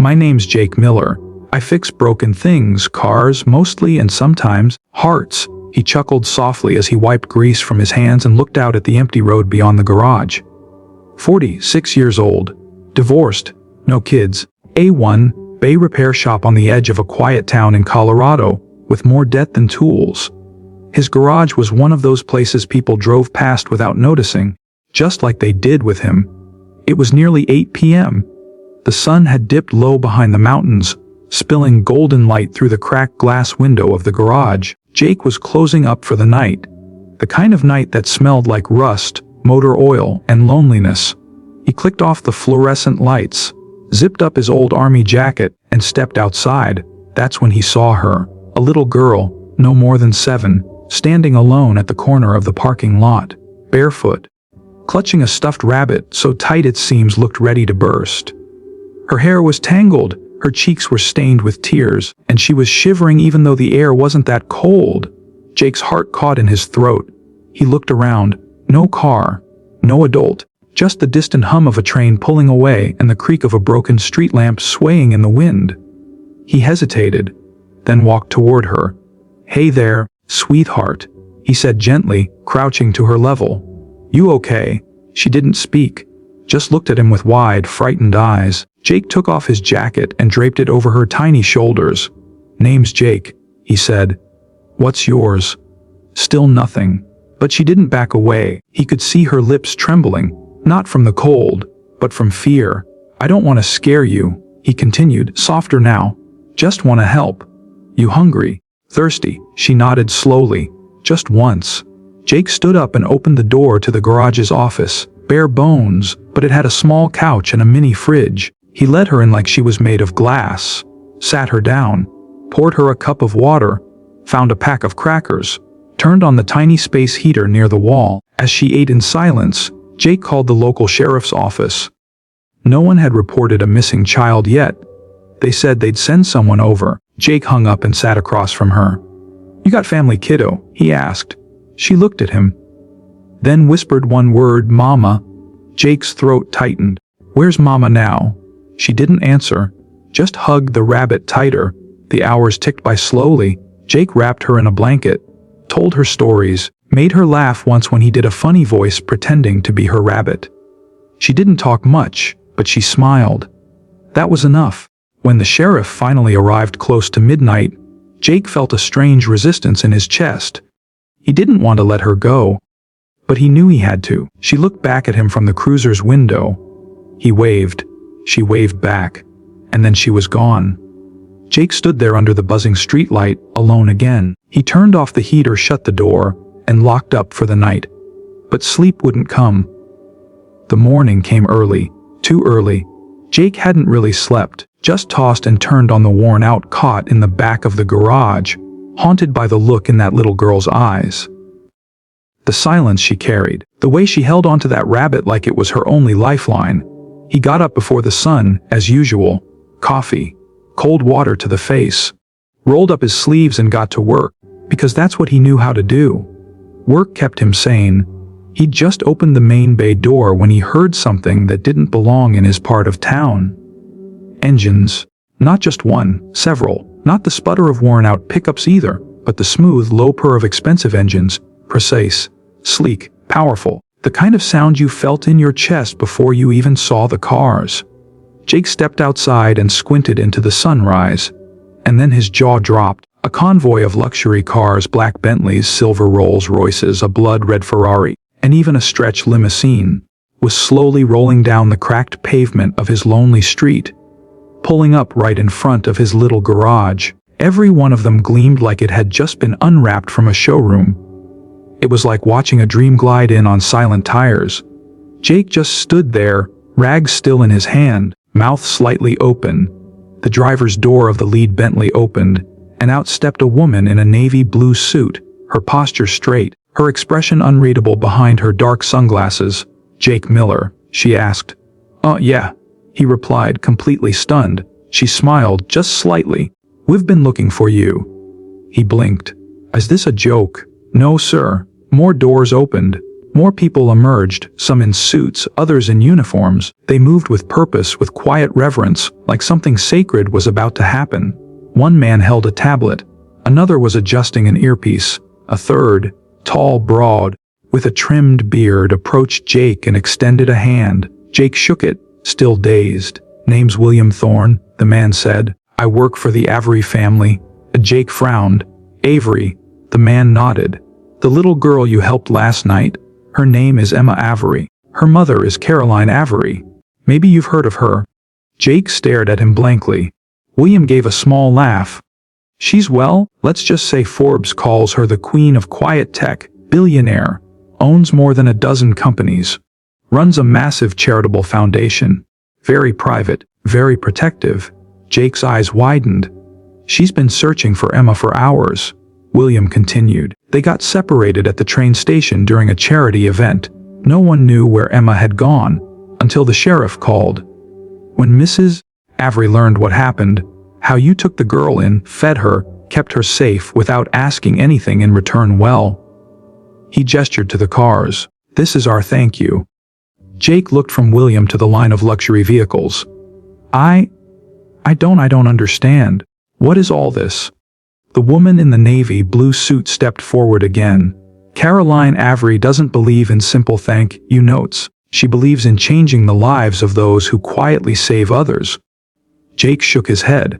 My name's Jake Miller. I fix broken things, cars mostly, and sometimes hearts." He chuckled softly as he wiped grease from his hands and looked out at the empty road beyond the garage. 46 years old. Divorced. No kids. A1 Bay repair shop on the edge of a quiet town in Colorado, with more debt than tools. His garage was one of those places people drove past without noticing, just like they did with him. It was nearly 8 p.m. The sun had dipped low behind the mountains, spilling golden light through the cracked glass window of the garage. Jake was closing up for the night. The kind of night that smelled like rust, motor oil, and loneliness. He clicked off the fluorescent lights, zipped up his old army jacket, and stepped outside. That's when he saw her, a little girl, no more than 7, standing alone at the corner of the parking lot, barefoot, clutching a stuffed rabbit so tight its seams looked ready to burst. Her hair was tangled, her cheeks were stained with tears, and she was shivering even though the air wasn't that cold. Jake's heart caught in his throat. He looked around. No car, no adult, just the distant hum of a train pulling away and the creak of a broken street lamp swaying in the wind. He hesitated, then walked toward her. "Hey there, sweetheart," he said gently, crouching to her level. "You okay?" She didn't speak, just looked at him with wide, frightened eyes. Jake took off his jacket and draped it over her tiny shoulders. "Name's Jake," he said. "What's yours?" Still nothing. But she didn't back away. He could see her lips trembling, not from the cold, but from fear. "I don't want to scare you," he continued, softer now. "Just want to help." "You hungry? Thirsty?" She nodded slowly. "Just once." Jake stood up and opened the door to the garage's office. Bare bones, but it had a small couch and a mini fridge. He led her in like she was made of glass, sat her down, poured her a cup of water, found a pack of crackers, turned on the tiny space heater near the wall. As she ate in silence, Jake called the local sheriff's office. No one had reported a missing child yet. They said they'd send someone over. Jake hung up and sat across from her. "You got family, kiddo?" he asked. She looked at him, then whispered one word, "Mama." Jake's throat tightened. "Where's Mama now?" She didn't answer, just hugged the rabbit tighter. The hours ticked by slowly. Jake wrapped her in a blanket, told her stories, made her laugh once when he did a funny voice pretending to be her rabbit. She didn't talk much, but she smiled. That was enough. When the sheriff finally arrived close to midnight, Jake felt a strange resistance in his chest. He didn't want to let her go, but he knew he had to. She looked back at him from the cruiser's window. He waved. She waved back. And then she was gone. Jake stood there under the buzzing streetlight, alone again. He turned off the heater, shut the door, and locked up for the night. But sleep wouldn't come. The morning came early, too early. Jake hadn't really slept, just tossed and turned on the worn-out cot in the back of the garage, haunted by the look in that little girl's eyes. The silence she carried, the way she held onto that rabbit like it was her only lifeline. He got up before the sun, as usual. Coffee, cold water to the face. Rolled up his sleeves and got to work, because that's what he knew how to do. Work kept him sane. He'd just opened the main bay door when he heard something that didn't belong in his part of town. Engines. Not just one, several. Not the sputter of worn-out pickups either, but the smooth, low purr of expensive engines. Precise, sleek, powerful. The kind of sound you felt in your chest before you even saw the cars. Jake stepped outside and squinted into the sunrise. And then his jaw dropped. A convoy of luxury cars, black Bentleys, silver Rolls Royces, a blood-red Ferrari, and even a stretch limousine, was slowly rolling down the cracked pavement of his lonely street, pulling up right in front of his little garage. Every one of them gleamed like it had just been unwrapped from a showroom. It was like watching a dream glide in on silent tires. Jake just stood there, rags still in his hand, mouth slightly open. The driver's door of the lead Bentley opened, and out stepped a woman in a navy blue suit, her posture straight, her expression unreadable behind her dark sunglasses. "Jake Miller?" she asked. Yeah," he replied, completely stunned. She smiled, just slightly. "We've been looking for you." He blinked. "Is this a joke?" "No, sir." More doors opened. More people emerged, some in suits, others in uniforms. They moved with purpose, with quiet reverence, like something sacred was about to happen. One man held a tablet. Another was adjusting an earpiece. A third, tall, broad, with a trimmed beard, approached Jake and extended a hand. Jake shook it, still dazed. "Name's William Thorne," the man said. "I work for the Avery family." Jake frowned. "Avery," the man nodded. "The little girl you helped last night? Her name is Emma Avery. Her mother is Caroline Avery. Maybe you've heard of her." Jake stared at him blankly. William gave a small laugh. "She's, well, let's just say Forbes calls her the queen of quiet tech, billionaire, owns more than a dozen companies, runs a massive charitable foundation. Very private, very protective." Jake's eyes widened. "She's been searching for Emma for hours," William continued. "They got separated at the train station during a charity event. No one knew where Emma had gone, until the sheriff called. When Mrs. Avery learned what happened, how you took the girl in, fed her, kept her safe without asking anything in return, well..." He gestured to the cars. "This is our thank you." Jake looked from William to the line of luxury vehicles. I don't understand. What is all this?" The woman in the navy blue suit stepped forward again. "Caroline Avery doesn't believe in simple thank you notes. She believes in changing the lives of those who quietly save others." Jake shook his head.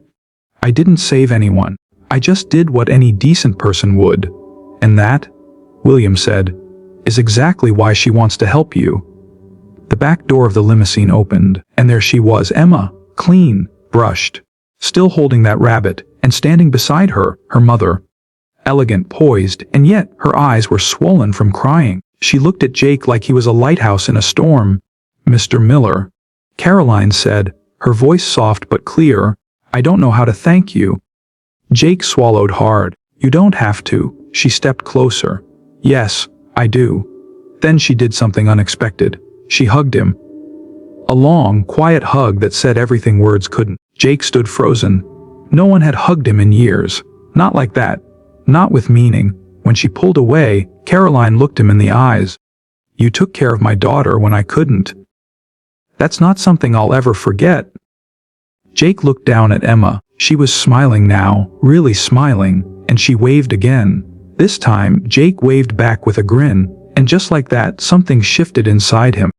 "I didn't save anyone. I just did what any decent person would. And that," William said, "is exactly why she wants to help you." The back door of the limousine opened, and there she was, Emma, clean, brushed, still holding that rabbit, and standing beside her, her mother. Elegant, poised, and yet her eyes were swollen from crying. She looked at Jake like he was a lighthouse in a storm. "Mr. Miller," Caroline said, her voice soft but clear, "I don't know how to thank you." Jake swallowed hard. "You don't have to." She stepped closer. "Yes, I do." Then she did something unexpected. She hugged him. A long, quiet hug that said everything words couldn't. Jake stood frozen. No one had hugged him in years. Not like that. Not with meaning. When she pulled away, Caroline looked him in the eyes. "You took care of my daughter when I couldn't. That's not something I'll ever forget." Jake looked down at Emma. She was smiling now, really smiling, and she waved again. This time, Jake waved back with a grin, and just like that, something shifted inside him.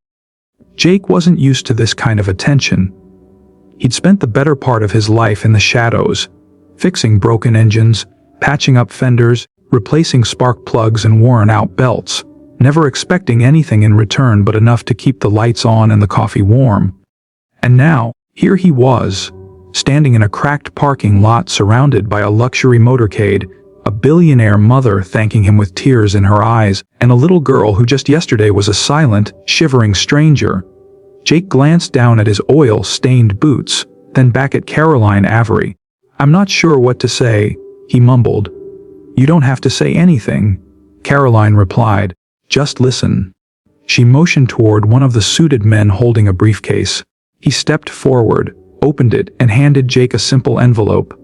Jake wasn't used to this kind of attention. He'd spent the better part of his life in the shadows, fixing broken engines, patching up fenders, replacing spark plugs and worn-out belts, never expecting anything in return but enough to keep the lights on and the coffee warm. And now, here he was, standing in a cracked parking lot surrounded by a luxury motorcade, a billionaire mother thanking him with tears in her eyes, and a little girl who just yesterday was a silent, shivering stranger. Jake glanced down at his oil-stained boots, then back at Caroline Avery. "I'm not sure what to say," he mumbled. "You don't have to say anything," Caroline replied. "Just listen." She motioned toward one of the suited men holding a briefcase. He stepped forward, opened it, and handed Jake a simple envelope.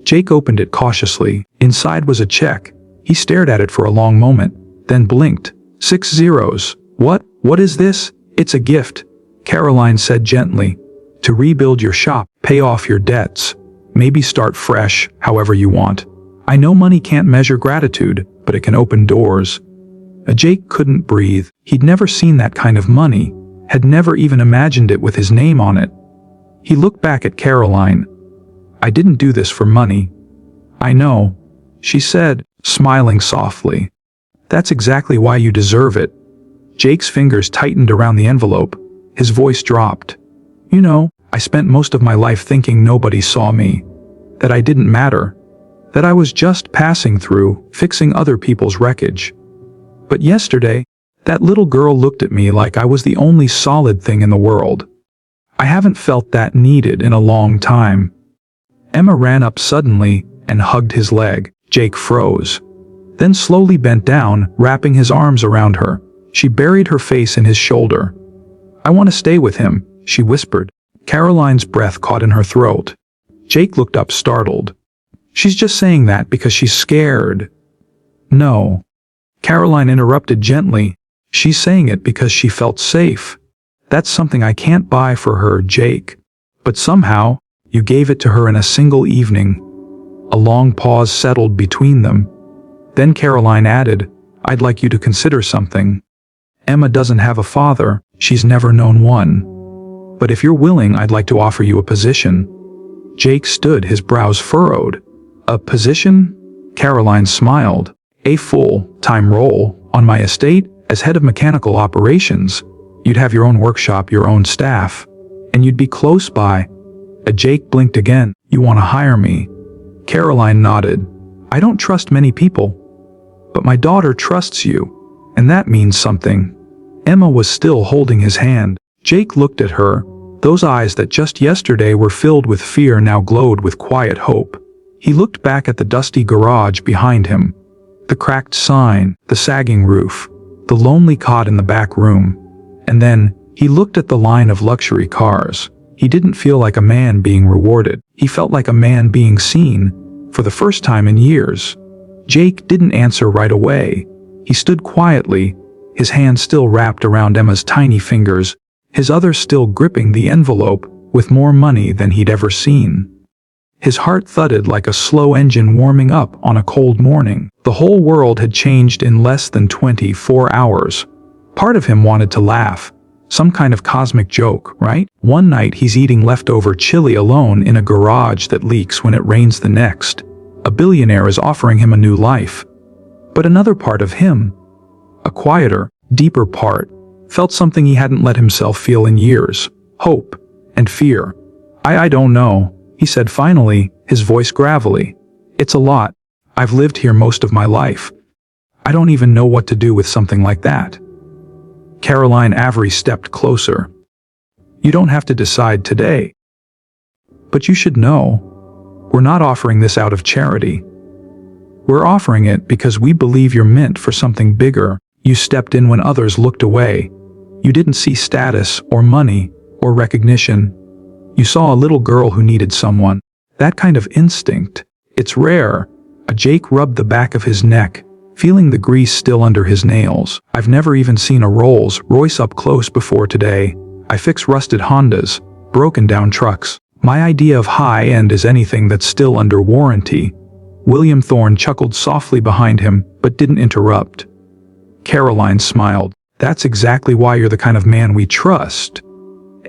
Jake opened it cautiously. Inside was a check. He stared at it for a long moment, then blinked. 6 zeros. What is this?" "It's a gift," Caroline said gently. "To rebuild your shop, pay off your debts. Maybe start fresh, however you want. I know money can't measure gratitude, but it can open doors." Jake couldn't breathe. He'd never seen that kind of money, had never even imagined it with his name on it. He looked back at Caroline. "I didn't do this for money." "I know," she said, smiling softly. "That's exactly why you deserve it." Jake's fingers tightened around the envelope. His voice dropped. "You know, I spent most of my life thinking nobody saw me, that I didn't matter, that I was just passing through, fixing other people's wreckage. But yesterday, that little girl looked at me like I was the only solid thing in the world. I haven't felt that needed in a long time." Emma ran up suddenly and hugged his leg. Jake froze, then slowly bent down, wrapping his arms around her. She buried her face in his shoulder. "I want to stay with him," she whispered. Caroline's breath caught in her throat. Jake looked up startled. "She's just saying that because she's scared." "No," Caroline interrupted gently. She's saying it because she felt safe. That's something I can't buy for her, Jake. But somehow, you gave it to her in a single evening. A long pause settled between them. Then Caroline added, I'd like you to consider something. Emma doesn't have a father, she's never known one. But if you're willing, I'd like to offer you a position. Jake stood, his brows furrowed. A position? Caroline smiled. A full-time role on my estate as head of mechanical operations. You'd have your own workshop, your own staff, and you'd be close by. Jake blinked again. You want to hire me? Caroline nodded. I don't trust many people, but my daughter trusts you, and that means something. Emma was still holding his hand. Jake looked at her. Those eyes that just yesterday were filled with fear now glowed with quiet hope. He looked back at the dusty garage behind him. The cracked sign, the sagging roof, the lonely cot in the back room. And then, he looked at the line of luxury cars. He didn't feel like a man being rewarded. He felt like a man being seen, for the first time in years. Jake didn't answer right away. He stood quietly, his hand still wrapped around Emma's tiny fingers, his other still gripping the envelope with more money than he'd ever seen. His heart thudded like a slow engine warming up on a cold morning. The whole world had changed in less than 24 hours. Part of him wanted to laugh. Some kind of cosmic joke, right? One night he's eating leftover chili alone in a garage that leaks when it rains the next. A billionaire is offering him a new life. But another part of him, a quieter, deeper part, felt something he hadn't let himself feel in years. Hope and fear. I don't know, he said finally, his voice gravelly. It's a lot. I've lived here most of my life. I don't even know what to do with something like that. Caroline Avery stepped closer. You don't have to decide today. But you should know, we're not offering this out of charity. We're offering it because we believe you're meant for something bigger. You stepped in when others looked away. You didn't see status or money or recognition. You saw a little girl who needed someone. That kind of instinct, it's rare. Jake rubbed the back of his neck, feeling the grease still under his nails. I've never even seen a Rolls Royce up close before today. I fix rusted Hondas, broken down trucks. My idea of high-end is anything that's still under warranty. William Thorne chuckled softly behind him, but didn't interrupt. Caroline smiled. That's exactly why you're the kind of man we trust.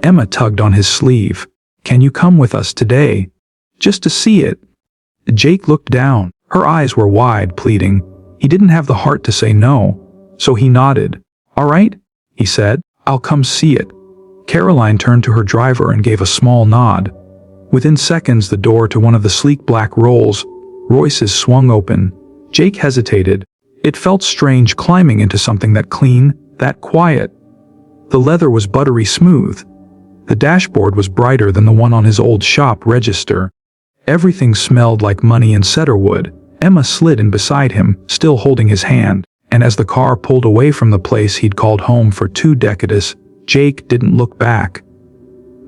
Emma tugged on his sleeve. Can you come with us today? Just to see it. Jake looked down. Her eyes were wide, pleading. He didn't have the heart to say no, so he nodded. All right, he said. I'll come see it. Caroline turned to her driver and gave a small nod. Within seconds, the door to one of the sleek black Rolls Royces swung open. Jake hesitated. It felt strange climbing into something that clean, that quiet. The leather was buttery smooth. The dashboard was brighter than the one on his old shop register. Everything smelled like money and cedarwood. Emma slid in beside him, still holding his hand, and as the car pulled away from the place he'd called home for 2 decades, Jake didn't look back.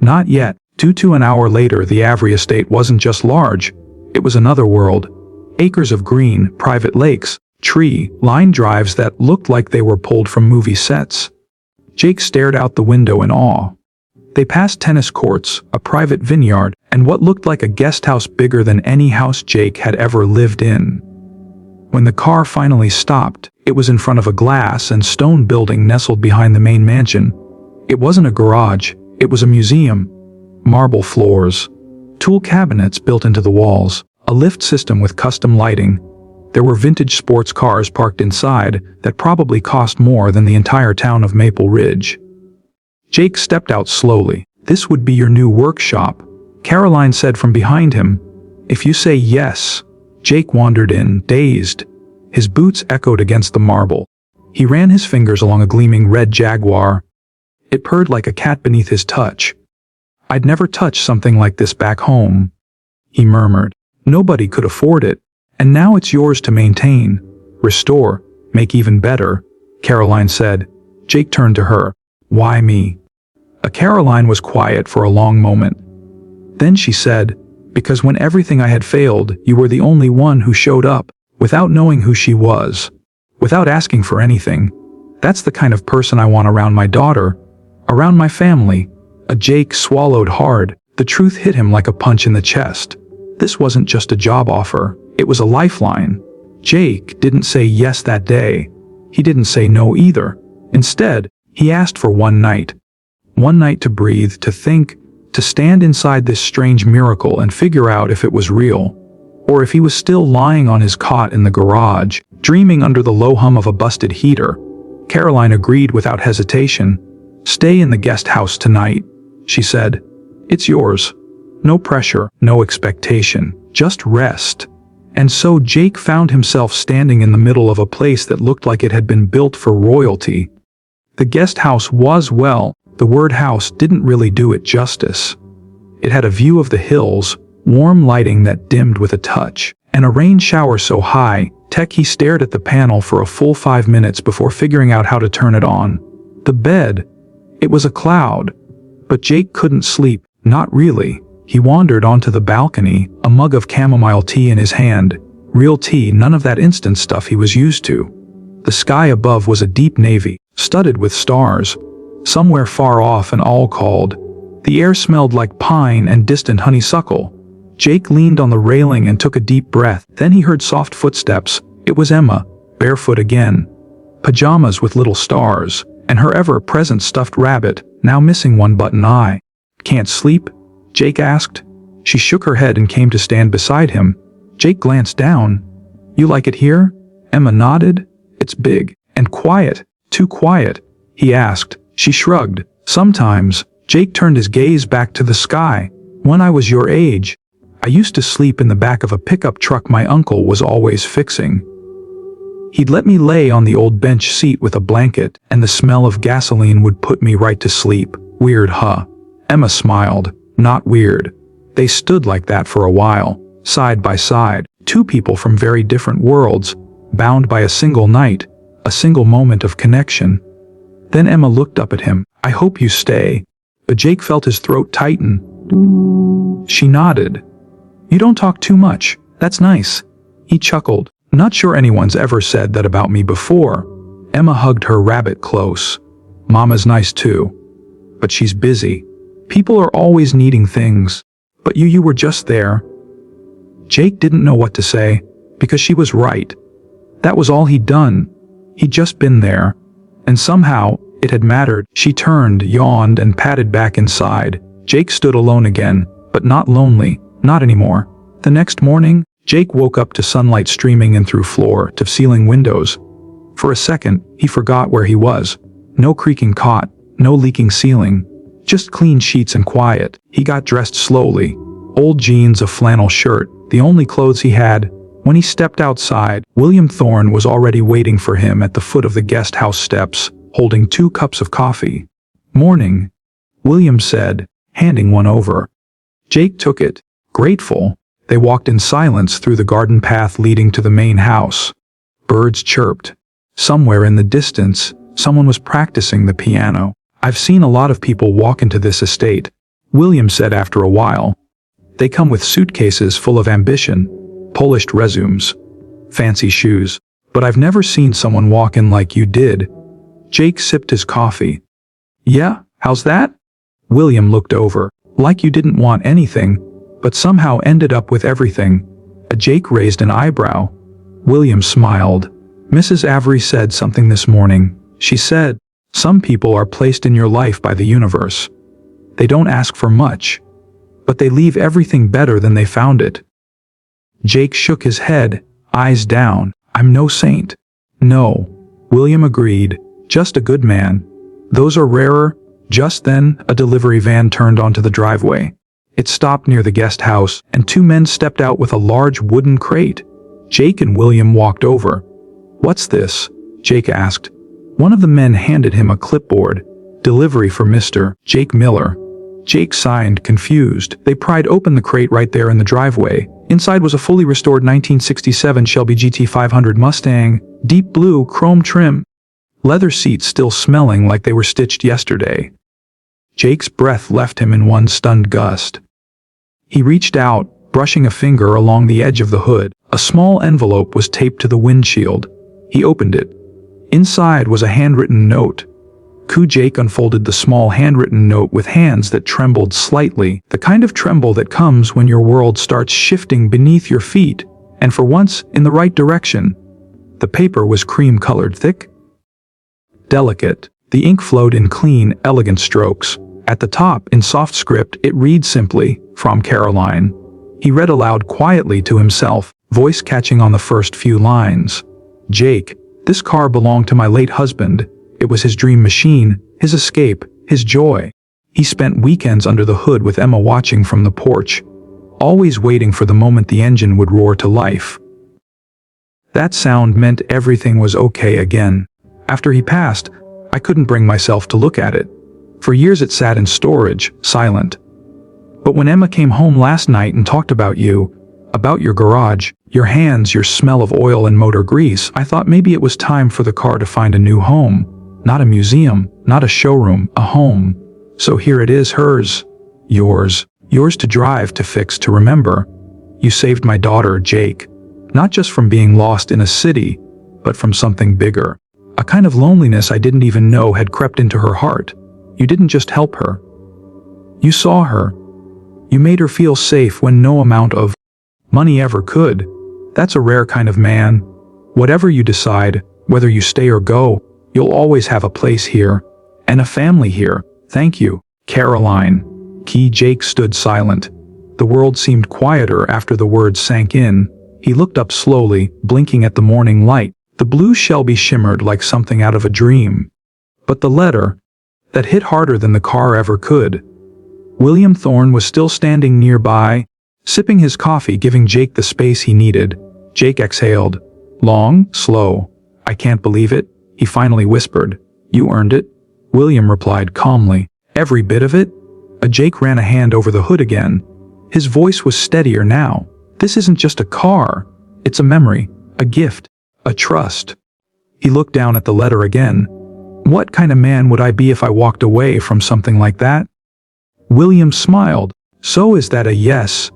Not yet. An hour later, the Avery estate wasn't just large, it was another world. Acres of green, private lakes, tree-lined drives that looked like they were pulled from movie sets. Jake stared out the window in awe. They passed tennis courts, a private vineyard, and what looked like a guest house bigger than any house Jake had ever lived in. When the car finally stopped, it was in front of a glass and stone building nestled behind the main mansion. It wasn't a garage, it was a museum. Marble floors, tool cabinets built into the walls, a lift system with custom lighting. There were vintage sports cars parked inside that probably cost more than the entire town of Maple Ridge. Jake stepped out slowly. This would be your new workshop, Caroline said from behind him. If you say yes. Jake wandered in, dazed. His boots echoed against the marble. He ran his fingers along a gleaming red Jaguar. It purred like a cat beneath his touch. I'd never touched something like this back home, he murmured. Nobody could afford it, and now it's yours to maintain, restore, make even better, Caroline said. Jake turned to her. Why me? Caroline was quiet for a long moment. Then she said, because when everything I had failed, you were the only one who showed up, without knowing who she was, without asking for anything. That's the kind of person I want around my daughter, around my family. Jake swallowed hard. The truth hit him like a punch in the chest. This wasn't just a job offer, it was a lifeline. Jake didn't say yes that day. He didn't say no either. Instead, he asked for one night. One night to breathe, to think, to stand inside this strange miracle and figure out if it was real, or if he was still lying on his cot in the garage, dreaming under the low hum of a busted heater. Caroline agreed without hesitation. "Stay in the guest house tonight," she said. "It's yours. No pressure, no expectation, just rest." And so Jake found himself standing in the middle of a place that looked like it had been built for royalty. The guest house was, well, the word house didn't really do it justice. It had a view of the hills, warm lighting that dimmed with a touch, and a rain shower so high, he stared at the panel for a full 5 minutes before figuring out how to turn it on. The bed, it was a cloud. But Jake couldn't sleep, not really. He wandered onto the balcony, a mug of chamomile tea in his hand. Real tea, none of that instant stuff he was used to. The sky above was a deep navy, studded with stars. Somewhere far off and all called. The air smelled like pine and distant honeysuckle. Jake leaned on the railing and took a deep breath. Then he heard soft footsteps. It was Emma, barefoot again. Pajamas with little stars, and her ever-present stuffed rabbit, now missing one button eye. "Can't sleep?" Jake asked. She shook her head and came to stand beside him. Jake glanced down. "You like it here?" Emma nodded. "It's big and quiet. Too quiet?" he asked. She shrugged. "Sometimes." Jake turned his gaze back to the sky. "When I was your age, I used to sleep in the back of a pickup truck my uncle was always fixing. He'd let me lay on the old bench seat with a blanket, and the smell of gasoline would put me right to sleep. Weird, huh?" Emma smiled. "Not weird." They stood like that for a while, side by side, two people from very different worlds, bound by a single night, a single moment of connection. Then Emma looked up at him. "I hope you stay." But Jake felt his throat tighten. She nodded. "You don't talk too much. That's nice." He chuckled. "Not sure anyone's ever said that about me before." Emma hugged her rabbit close. "Mama's nice too. But she's busy. People are always needing things. But you were just there." Jake didn't know what to say, because she was right. That was all he'd done. He'd just been there. And somehow, it had mattered. She turned, yawned, and padded back inside. Jake stood alone again, but not lonely, not anymore. The next morning, Jake woke up to sunlight streaming in through floor-to-ceiling windows. For a second, he forgot where he was. No creaking cot, no leaking ceiling, just clean sheets and quiet. He got dressed slowly. Old jeans, a flannel shirt, the only clothes he had. When he stepped outside, William Thorne was already waiting for him at the foot of the guest house steps, holding 2 cups of coffee. "Morning," William said, handing one over. Jake took it, grateful. They walked in silence through the garden path leading to the main house. Birds chirped. Somewhere in the distance, someone was practicing the piano. "I've seen a lot of people walk into this estate," William said after a while. "They come with suitcases full of ambition, polished resumes, fancy shoes. But I've never seen someone walk in like you did." Jake sipped his coffee. "Yeah, how's that?" William looked over. "Like you didn't want anything, but somehow ended up with everything." Jake raised an eyebrow. William smiled. "Mrs. Avery said something this morning. She said, some people are placed in your life by the universe. They don't ask for much, but they leave everything better than they found it." Jake shook his head, eyes down. "I'm no saint." "No," William agreed. "Just a good man. Those are rarer." Just then, a delivery van turned onto the driveway. It stopped near the guest house, and 2 men stepped out with a large wooden crate. Jake and William walked over. "What's this?" Jake asked. One of the men handed him a clipboard. "Delivery for Mr. Jake Miller." Jake signed, confused. They pried open the crate right there in the driveway. Inside was a fully restored 1967 Shelby GT 500 Mustang, deep blue, chrome trim. Leather seats still smelling like they were stitched yesterday. Jake's breath left him in one stunned gust. He reached out, brushing a finger along the edge of the hood. A small envelope was taped to the windshield. He opened it. Inside was a handwritten note. Jake unfolded the small handwritten note with hands that trembled slightly, the kind of tremble that comes when your world starts shifting beneath your feet, and for once, in the right direction. The paper was cream-colored, thick, delicate. The ink flowed in clean, elegant strokes. At the top, in soft script, it read simply, "From Caroline." He read aloud quietly to himself, voice catching on the first few lines. "Jake, this car belonged to my late husband. It was his dream machine, his escape, his joy. He spent weekends under the hood with Emma watching from the porch, always waiting for the moment the engine would roar to life." That sound meant everything was okay again. After he passed, I couldn't bring myself to look at it. For years it sat in storage, silent. But when Emma came home last night and talked about you, about your garage, your hands, your smell of oil and motor grease, I thought maybe it was time for the car to find a new home. Not a museum, not a showroom, a home. So here it is, hers. Yours. Yours to drive, to fix, to remember. You saved my daughter, Jake. Not just from being lost in a city, but from something bigger. A kind of loneliness I didn't even know had crept into her heart. You didn't just help her. You saw her. You made her feel safe when no amount of money ever could. That's a rare kind of man. Whatever you decide, whether you stay or go, you'll always have a place here, and a family here. Thank you, Caroline. Jake stood silent. The world seemed quieter after the words sank in. He looked up slowly, blinking at the morning light. The blue Shelby shimmered like something out of a dream. But the letter, that hit harder than the car ever could. William Thorne was still standing nearby, sipping his coffee, giving Jake the space he needed. Jake exhaled. Long, slow. "I can't believe it," he finally whispered. "You earned it." William replied calmly. "Every bit of it?" Jake ran a hand over the hood again. His voice was steadier now. "This isn't just a car. It's a memory, a gift, a trust." He looked down at the letter again. "What kind of man would I be if I walked away from something like that?" William smiled. "So is that a yes?"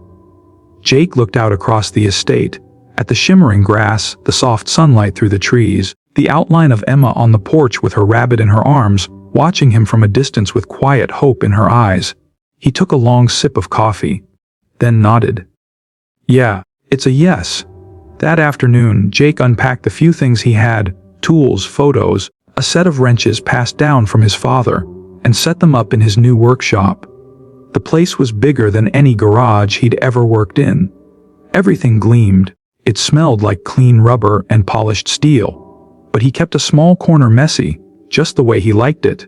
Jake looked out across the estate, at the shimmering grass, the soft sunlight through the trees, the outline of Emma on the porch with her rabbit in her arms, watching him from a distance with quiet hope in her eyes. He took a long sip of coffee, then nodded. "Yeah, it's a yes." That afternoon, Jake unpacked the few things he had, tools, photos, a set of wrenches passed down from his father, and set them up in his new workshop. The place was bigger than any garage he'd ever worked in. Everything gleamed. It smelled like clean rubber and polished steel. But he kept a small corner messy, just the way he liked it.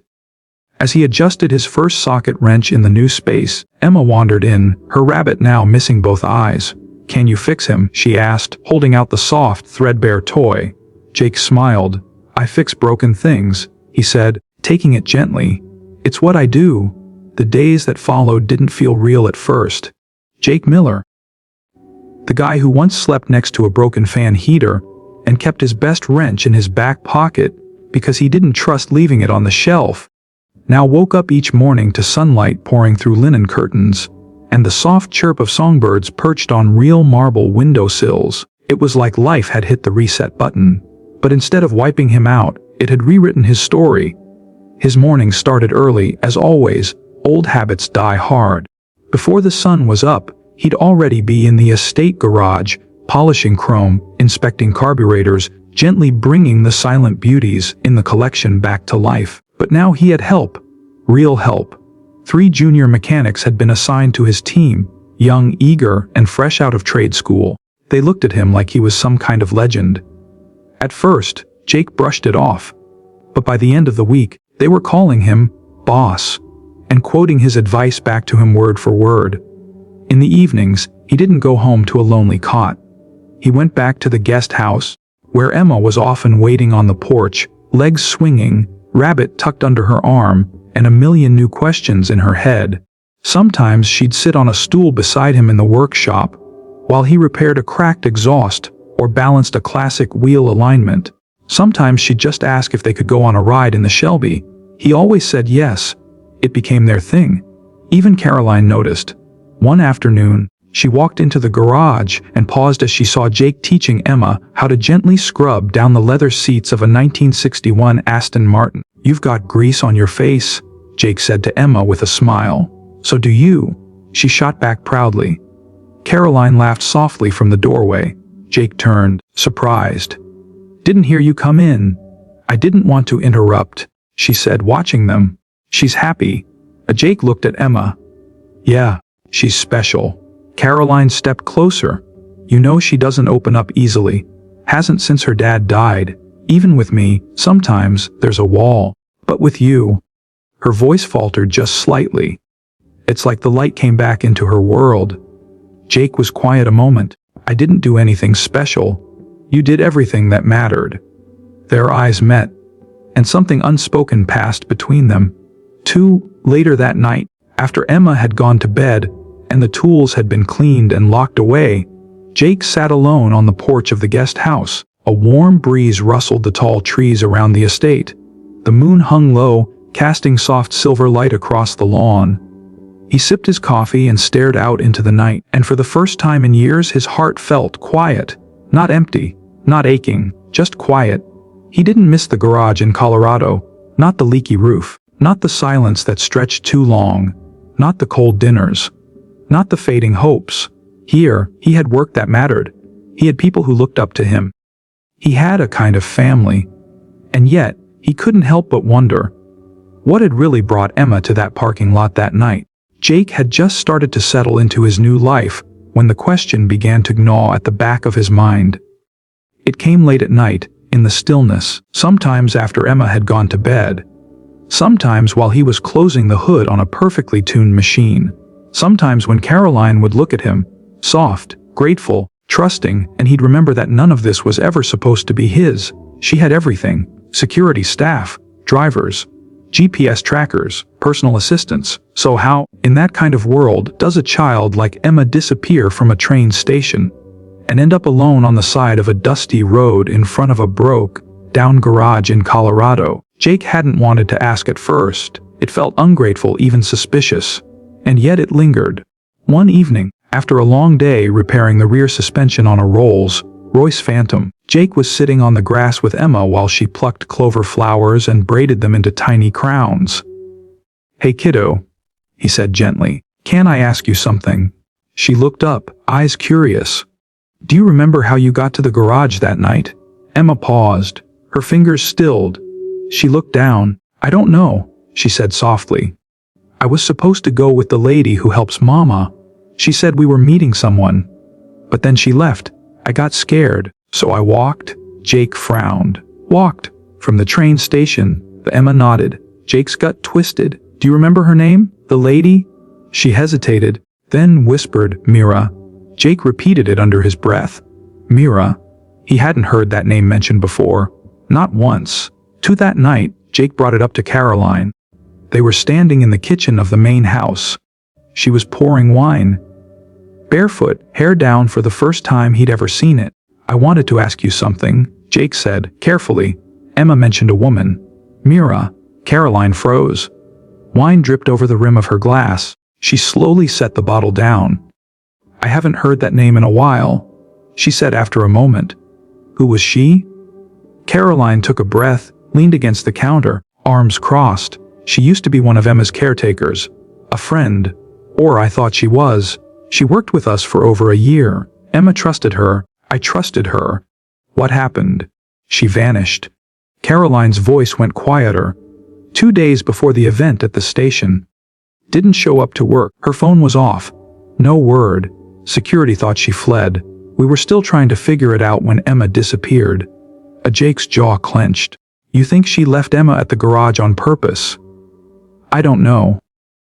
As he adjusted his first socket wrench in the new space, Emma wandered in, her rabbit now missing both eyes. "Can you fix him?" she asked, holding out the soft, threadbare toy. Jake smiled. "I fix broken things," he said, taking it gently. "It's what I do." The days that followed didn't feel real at first. Jake Miller, the guy who once slept next to a broken fan heater and kept his best wrench in his back pocket because he didn't trust leaving it on the shelf, now woke up each morning to sunlight pouring through linen curtains and the soft chirp of songbirds perched on real marble windowsills. It was like life had hit the reset button, but instead of wiping him out, it had rewritten his story. His morning started early, as always. Old habits die hard. Before the sun was up, he'd already be in the estate garage, polishing chrome, inspecting carburetors, gently bringing the silent beauties in the collection back to life. But now he had help. Real help. 3 junior mechanics had been assigned to his team, young, eager, and fresh out of trade school. They looked at him like he was some kind of legend. At first, Jake brushed it off. But by the end of the week, they were calling him boss and quoting his advice back to him word for word. In the evenings, he didn't go home to a lonely cot. He went back to the guest house, where Emma was often waiting on the porch, legs swinging, rabbit tucked under her arm, and a million new questions in her head. Sometimes she'd sit on a stool beside him in the workshop, while he repaired a cracked exhaust or balanced a classic wheel alignment. Sometimes she'd just ask if they could go on a ride in the Shelby. He always said yes. It became their thing. Even Caroline noticed. One afternoon, She walked into the garage and paused as she saw Jake teaching Emma how to gently scrub down the leather seats of a 1961 Aston Martin. "You've got grease on your face," Jake said to Emma with a smile. "So do you," she shot back proudly. Caroline laughed softly from the doorway. Jake turned, surprised. "Didn't hear you come in." "I didn't want to interrupt," she said, watching them. "She's happy." Jake looked at Emma. "Yeah, she's special." Caroline stepped closer. "You know she doesn't open up easily. Hasn't since her dad died. Even with me, sometimes there's a wall. But with you." Her voice faltered just slightly. It's like the light came back into her world. Jake was quiet a moment. "I didn't do anything special. You did everything that mattered." Their eyes met, and something unspoken passed between them. Later that night, after Emma had gone to bed, and the tools had been cleaned and locked away, Jake sat alone on the porch of the guest house. A warm breeze rustled the tall trees around the estate. The moon hung low, casting soft silver light across the lawn. He sipped his coffee and stared out into the night, and for the first time in years his heart felt quiet. Not empty, not aching, just quiet. He didn't miss the garage in Colorado, not the leaky roof, not the silence that stretched too long, not the cold dinners, not the fading hopes. Here, he had work that mattered. He had people who looked up to him. He had a kind of family. And yet, he couldn't help but wonder, what had really brought Emma to that parking lot that night? Jake had just started to settle into his new life when the question began to gnaw at the back of his mind. It came late at night, in the stillness, sometimes after Emma had gone to bed. Sometimes while he was closing the hood on a perfectly tuned machine. Sometimes when Caroline would look at him, soft, grateful, trusting, and he'd remember that none of this was ever supposed to be his. She had everything: security staff, drivers, GPS trackers, personal assistants. So how, in that kind of world, does a child like Emma disappear from a train station and end up alone on the side of a dusty road in front of a broke-down garage in Colorado? Jake hadn't wanted to ask at first. It felt ungrateful, even suspicious. And yet it lingered. One evening, after a long day repairing the rear suspension on a Rolls-Royce Phantom, Jake was sitting on the grass with Emma while she plucked clover flowers and braided them into tiny crowns. "Hey kiddo," he said gently, "can I ask you something?" She looked up, eyes curious. "Do you remember how you got to the garage that night?" Emma paused, her fingers stilled. She looked down. "I don't know," she said softly. "I was supposed to go with the lady who helps Mama. She said we were meeting someone. But then she left. I got scared, so I walked." Jake frowned. "Walked? From the train station?" Emma nodded. Jake's gut twisted. "Do you remember her name? The lady?" She hesitated, then whispered, "Mira." Jake repeated it under his breath. Mira. He hadn't heard that name mentioned before. Not once. That night, Jake brought it up to Caroline. They were standing in the kitchen of the main house. She was pouring wine. Barefoot, hair down for the first time he'd ever seen it. "I wanted to ask you something," Jake said, carefully. Emma mentioned a woman. "Mira." Caroline froze. Wine dripped over the rim of her glass. She slowly set the bottle down. "I haven't heard that name in a while," she said after a moment. "Who was she?" Caroline took a breath, leaned against the counter, arms crossed. "She used to be one of Emma's caretakers. A friend. Or I thought she was. She worked with us for over a year. Emma trusted her. I trusted her. What happened? She vanished." Caroline's voice went quieter. 2 days before the event at the station. Didn't show up to work. Her phone was off. No word. Security thought she fled. We were still trying to figure it out when Emma disappeared. Jake's jaw clenched. "You think she left Emma at the garage on purpose?" "I don't know."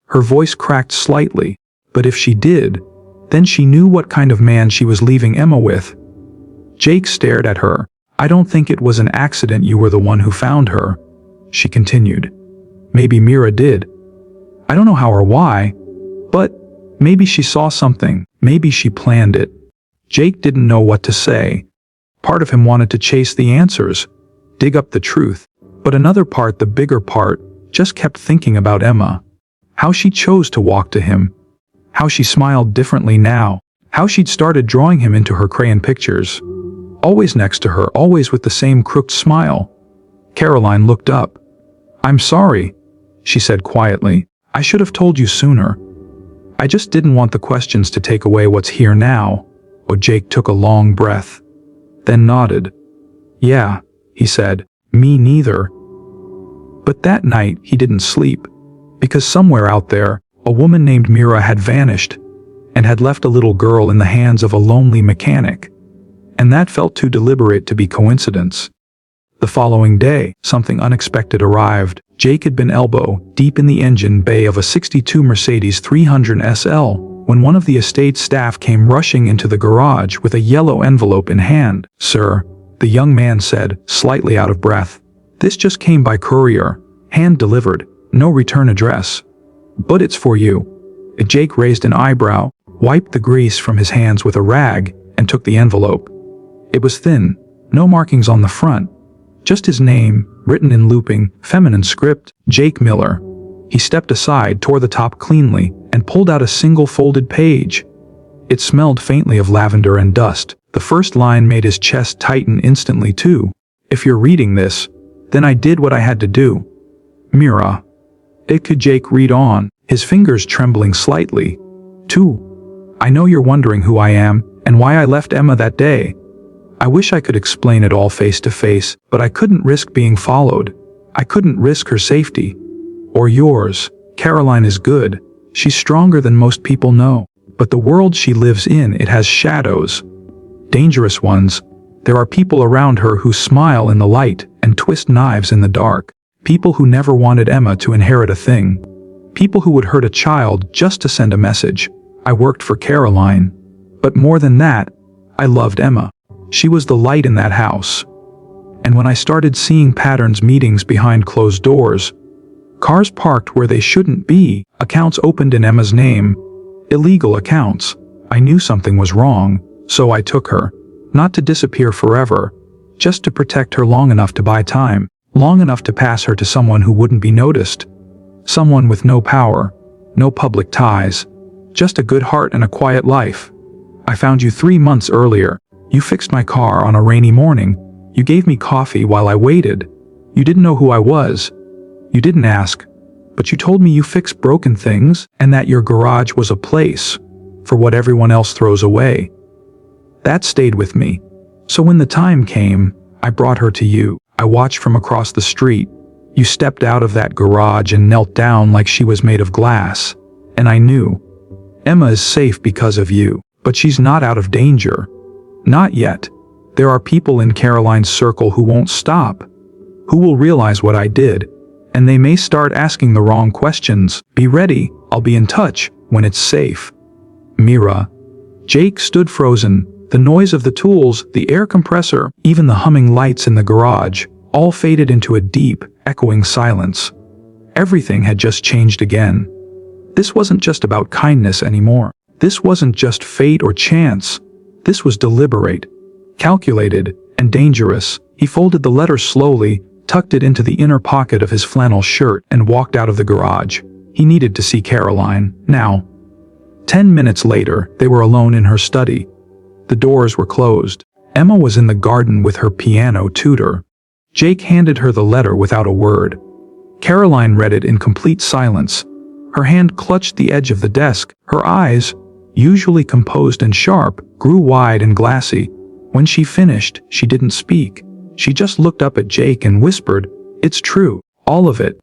Her voice cracked slightly. "But if she did, then she knew what kind of man she was leaving Emma with." Jake stared at her. "I don't think it was an accident you were the one who found her," she continued. "Maybe Mira did. I don't know how or why, but maybe she saw something. Maybe she planned it." Jake didn't know what to say. Part of him wanted to chase the answers, dig up the truth, but another part, the bigger part, just kept thinking about Emma. How she chose to walk to him. How she smiled differently now, How she'd started drawing him into her crayon pictures. Always next to her, always with the same crooked smile. Caroline looked up. "I'm sorry," she said quietly. "I should have told you sooner. I just didn't want the questions to take away what's here now." Oh, Jake took a long breath, then nodded. "Yeah," he said, "me neither." But that night he didn't sleep, because somewhere out there, a woman named Mira had vanished and had left a little girl in the hands of a lonely mechanic. And that felt too deliberate to be coincidence. The following day, something unexpected arrived. Jake had been elbow deep in the engine bay of a '62 Mercedes 300 SL when one of the estate staff came rushing into the garage with a yellow envelope in hand. "Sir," the young man said, slightly out of breath, "this just came by courier, hand-delivered, no return address. But it's for you." Jake raised an eyebrow, wiped the grease from his hands with a rag, and took the envelope. It was thin, no markings on the front, just his name, written in looping, feminine script, Jake Miller. He stepped aside, tore the top cleanly, and pulled out a single folded page. It smelled faintly of lavender and dust. The first line made his chest tighten instantly too. "If you're reading this, then I did what I had to do. Mira." It could Jake read on, his fingers trembling slightly. "2. I know you're wondering who I am and why I left Emma that day. I wish I could explain it all face to face, but I couldn't risk being followed. I couldn't risk her safety. Or yours. Caroline is good. She's stronger than most people know. But the world she lives in, it has shadows. Dangerous ones. There are people around her who smile in the light and twist knives in the dark. People who never wanted Emma to inherit a thing. People who would hurt a child just to send a message. I worked for Caroline. But more than that, I loved Emma. She was the light in that house. And when I started seeing patterns, meetings behind closed doors, cars parked where they shouldn't be, accounts opened in Emma's name, illegal accounts, I knew something was wrong, so I took her. Not to disappear forever, just to protect her long enough to buy time, long enough to pass her to someone who wouldn't be noticed. Someone with no power, no public ties, just a good heart and a quiet life. I found you 3 months earlier. You fixed my car on a rainy morning. You gave me coffee while I waited. You didn't know who I was. You didn't ask. But you told me you fixed broken things and that your garage was a place for what everyone else throws away. That stayed with me. So when the time came, I brought her to you. I watched from across the street. You stepped out of that garage and knelt down like she was made of glass. And I knew. Emma is safe because of you. But she's not out of danger. Not yet. There are people in Caroline's circle who won't stop, who will realize what I did, and they may start asking the wrong questions. Be ready, I'll be in touch when it's safe. Mira. Jake stood frozen, the noise of the tools, the air compressor, even the humming lights in the garage, all faded into a deep, echoing silence. Everything had just changed again. This wasn't just about kindness anymore. This wasn't just fate or chance. This was deliberate, calculated, and dangerous. He folded the letter slowly, tucked it into the inner pocket of his flannel shirt, and walked out of the garage. He needed to see Caroline, now. 10 minutes later, they were alone in her study. The doors were closed. Emma was in the garden with her piano tutor. Jake handed her the letter without a word. Caroline read it in complete silence. Her hand clutched the edge of the desk. Her eyes, usually composed and sharp, grew wide and glassy. When she finished, she didn't speak. She just looked up at Jake and whispered, "It's true, all of it."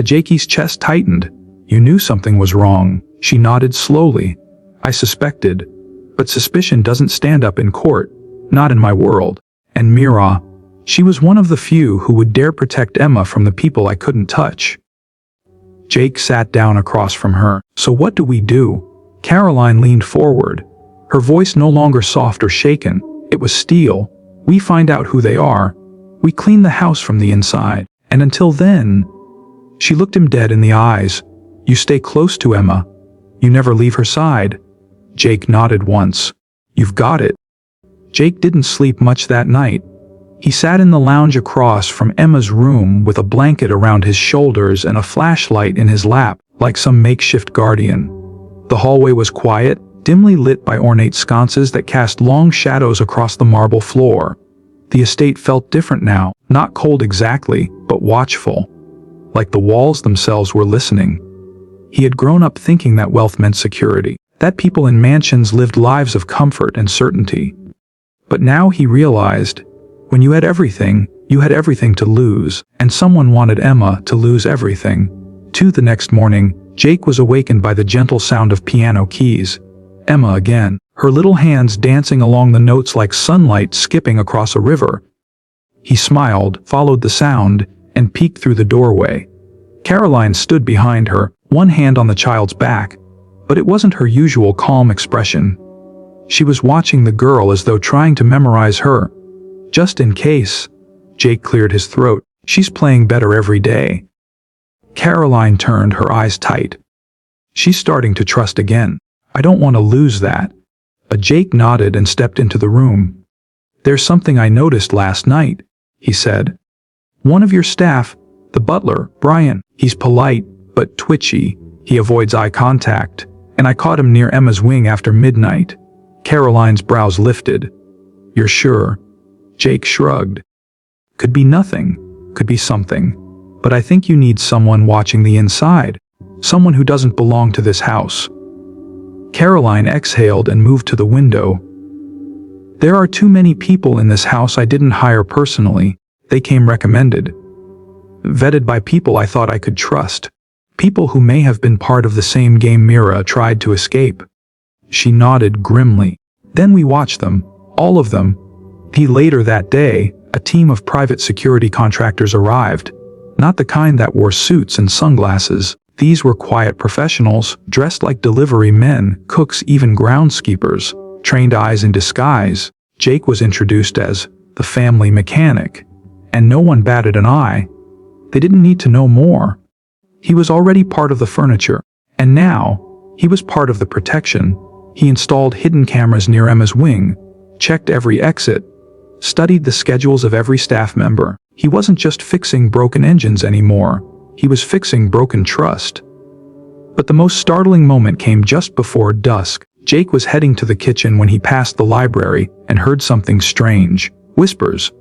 Jakey's chest tightened. "You knew something was wrong." She nodded slowly. "I suspected. But suspicion doesn't stand up in court. Not in my world." And Mira, she was one of the few who would dare protect Emma from the people I couldn't touch. Jake sat down across from her. "So what do we do?" Caroline leaned forward. Her voice no longer soft or shaken. It was steel. "We find out who they are. We clean the house from the inside. And until then..." She looked him dead in the eyes. "You stay close to Emma. You never leave her side." Jake nodded once. "You've got it." Jake didn't sleep much that night. He sat in the lounge across from Emma's room with a blanket around his shoulders and a flashlight in his lap, like some makeshift guardian. The hallway was quiet, dimly lit by ornate sconces that cast long shadows across the marble floor. The estate felt different now, not cold exactly, but watchful, like the walls themselves were listening. He had grown up thinking that wealth meant security, that people in mansions lived lives of comfort and certainty. But now he realized, when you had everything to lose, and someone wanted Emma to lose everything. The next morning, Jake was awakened by the gentle sound of piano keys. Emma again, her little hands dancing along the notes like sunlight skipping across a river. He smiled, followed the sound, and peeked through the doorway. Caroline stood behind her, one hand on the child's back, but it wasn't her usual calm expression. She was watching the girl as though trying to memorize her. Just in case. Jake cleared his throat. She's playing better every day. Caroline turned, her eyes tight. She's starting to trust again. I don't want to lose that. Jake nodded and stepped into the room. There's something I noticed last night, he said. One of your staff, the butler, Brian, he's polite, but twitchy. He avoids eye contact, and I caught him near Emma's wing after midnight. Caroline's brows lifted. You're sure? Jake shrugged. Could be nothing, could be something. But I think you need someone watching the inside. Someone who doesn't belong to this house. Caroline exhaled and moved to the window. There are too many people in this house I didn't hire personally. They came recommended. Vetted by people I thought I could trust. People who may have been part of the same game Mira tried to escape. She nodded grimly. Then we watched them, all of them. Later that day, a team of private security contractors arrived. Not the kind that wore suits and sunglasses. These were quiet professionals, dressed like delivery men, cooks, even groundskeepers, trained eyes in disguise. Jake was introduced as the family mechanic, and no one batted an eye. They didn't need to know more. He was already part of the furniture, and now, he was part of the protection. He installed hidden cameras near Emma's wing, checked every exit, studied the schedules of every staff member. He wasn't just fixing broken engines anymore. He was fixing broken trust. But the most startling moment came just before dusk. Jake was heading to the kitchen when he passed the library and heard something strange. Whispers.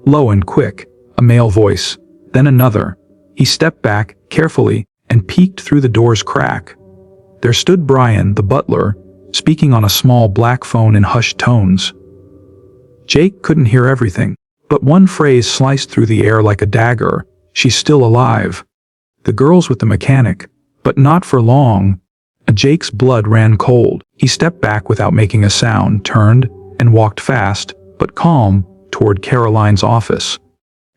Low and quick. A male voice. Then another. He stepped back, carefully, and peeked through the door's crack. There stood Brian, the butler, speaking on a small black phone in hushed tones. Jake couldn't hear everything, but one phrase sliced through the air like a dagger. She's still alive. The girl's with the mechanic, but not for long. Jake's blood ran cold. He stepped back without making a sound, turned, and walked fast, but calm, toward Caroline's office.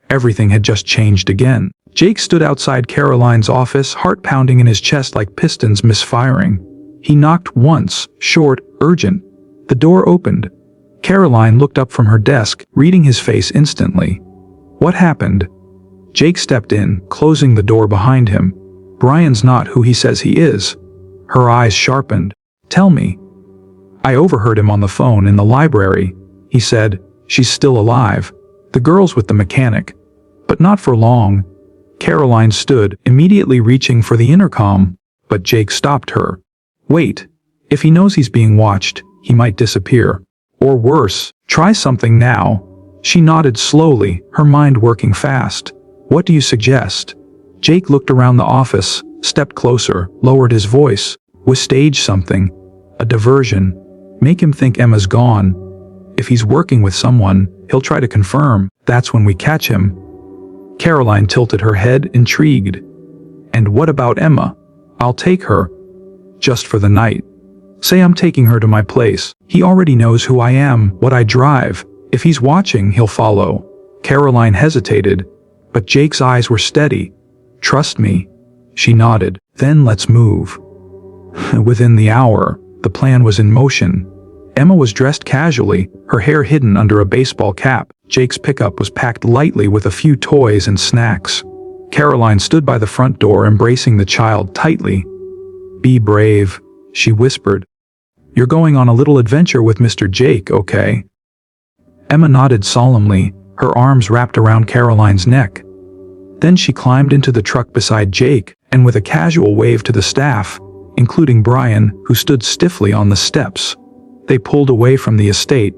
Everything had just changed again. Jake stood outside Caroline's office, heart pounding in his chest like pistons misfiring. He knocked once, short, urgent. The door opened. Caroline looked up from her desk, reading his face instantly. What happened? Jake stepped in, closing the door behind him. Brian's not who he says he is. Her eyes sharpened. Tell me. I overheard him on the phone in the library. He said, she's still alive. The girl's with the mechanic. But not for long. Caroline stood, immediately reaching for the intercom, but Jake stopped her. Wait. If he knows he's being watched, he might disappear. Or worse, try something now. She nodded slowly, her mind working fast. What do you suggest? Jake looked around the office, stepped closer, lowered his voice. We stage something. A diversion. Make him think Emma's gone. If he's working with someone, he'll try to confirm. That's when we catch him. Caroline tilted her head, intrigued. And what about Emma? I'll take her. Just for the night. Say I'm taking her to my place. He already knows who I am, what I drive. If he's watching, he'll follow. Caroline hesitated, but Jake's eyes were steady. Trust me. She nodded. Then let's move. Within the hour, the plan was in motion. Emma was dressed casually, her hair hidden under a baseball cap. Jake's pickup was packed lightly with a few toys and snacks. Caroline stood by the front door, embracing the child tightly. Be brave, she whispered. You're going on a little adventure with Mr. Jake, okay? Emma nodded solemnly, her arms wrapped around Caroline's neck. Then she climbed into the truck beside Jake, and with a casual wave to the staff, including Brian, who stood stiffly on the steps. They pulled away from the estate.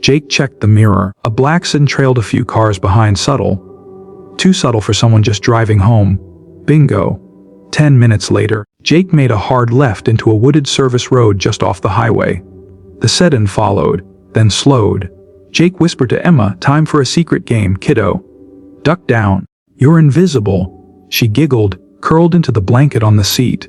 Jake checked the mirror. A black sedan trailed a few cars behind, subtle. Too subtle for someone just driving home. Bingo. 10 minutes later, Jake made a hard left into a wooded service road just off the highway. The sedan followed, then slowed. Jake whispered to Emma, "Time for a secret game, kiddo. Duck down. You're invisible." She giggled, curled into the blanket on the seat.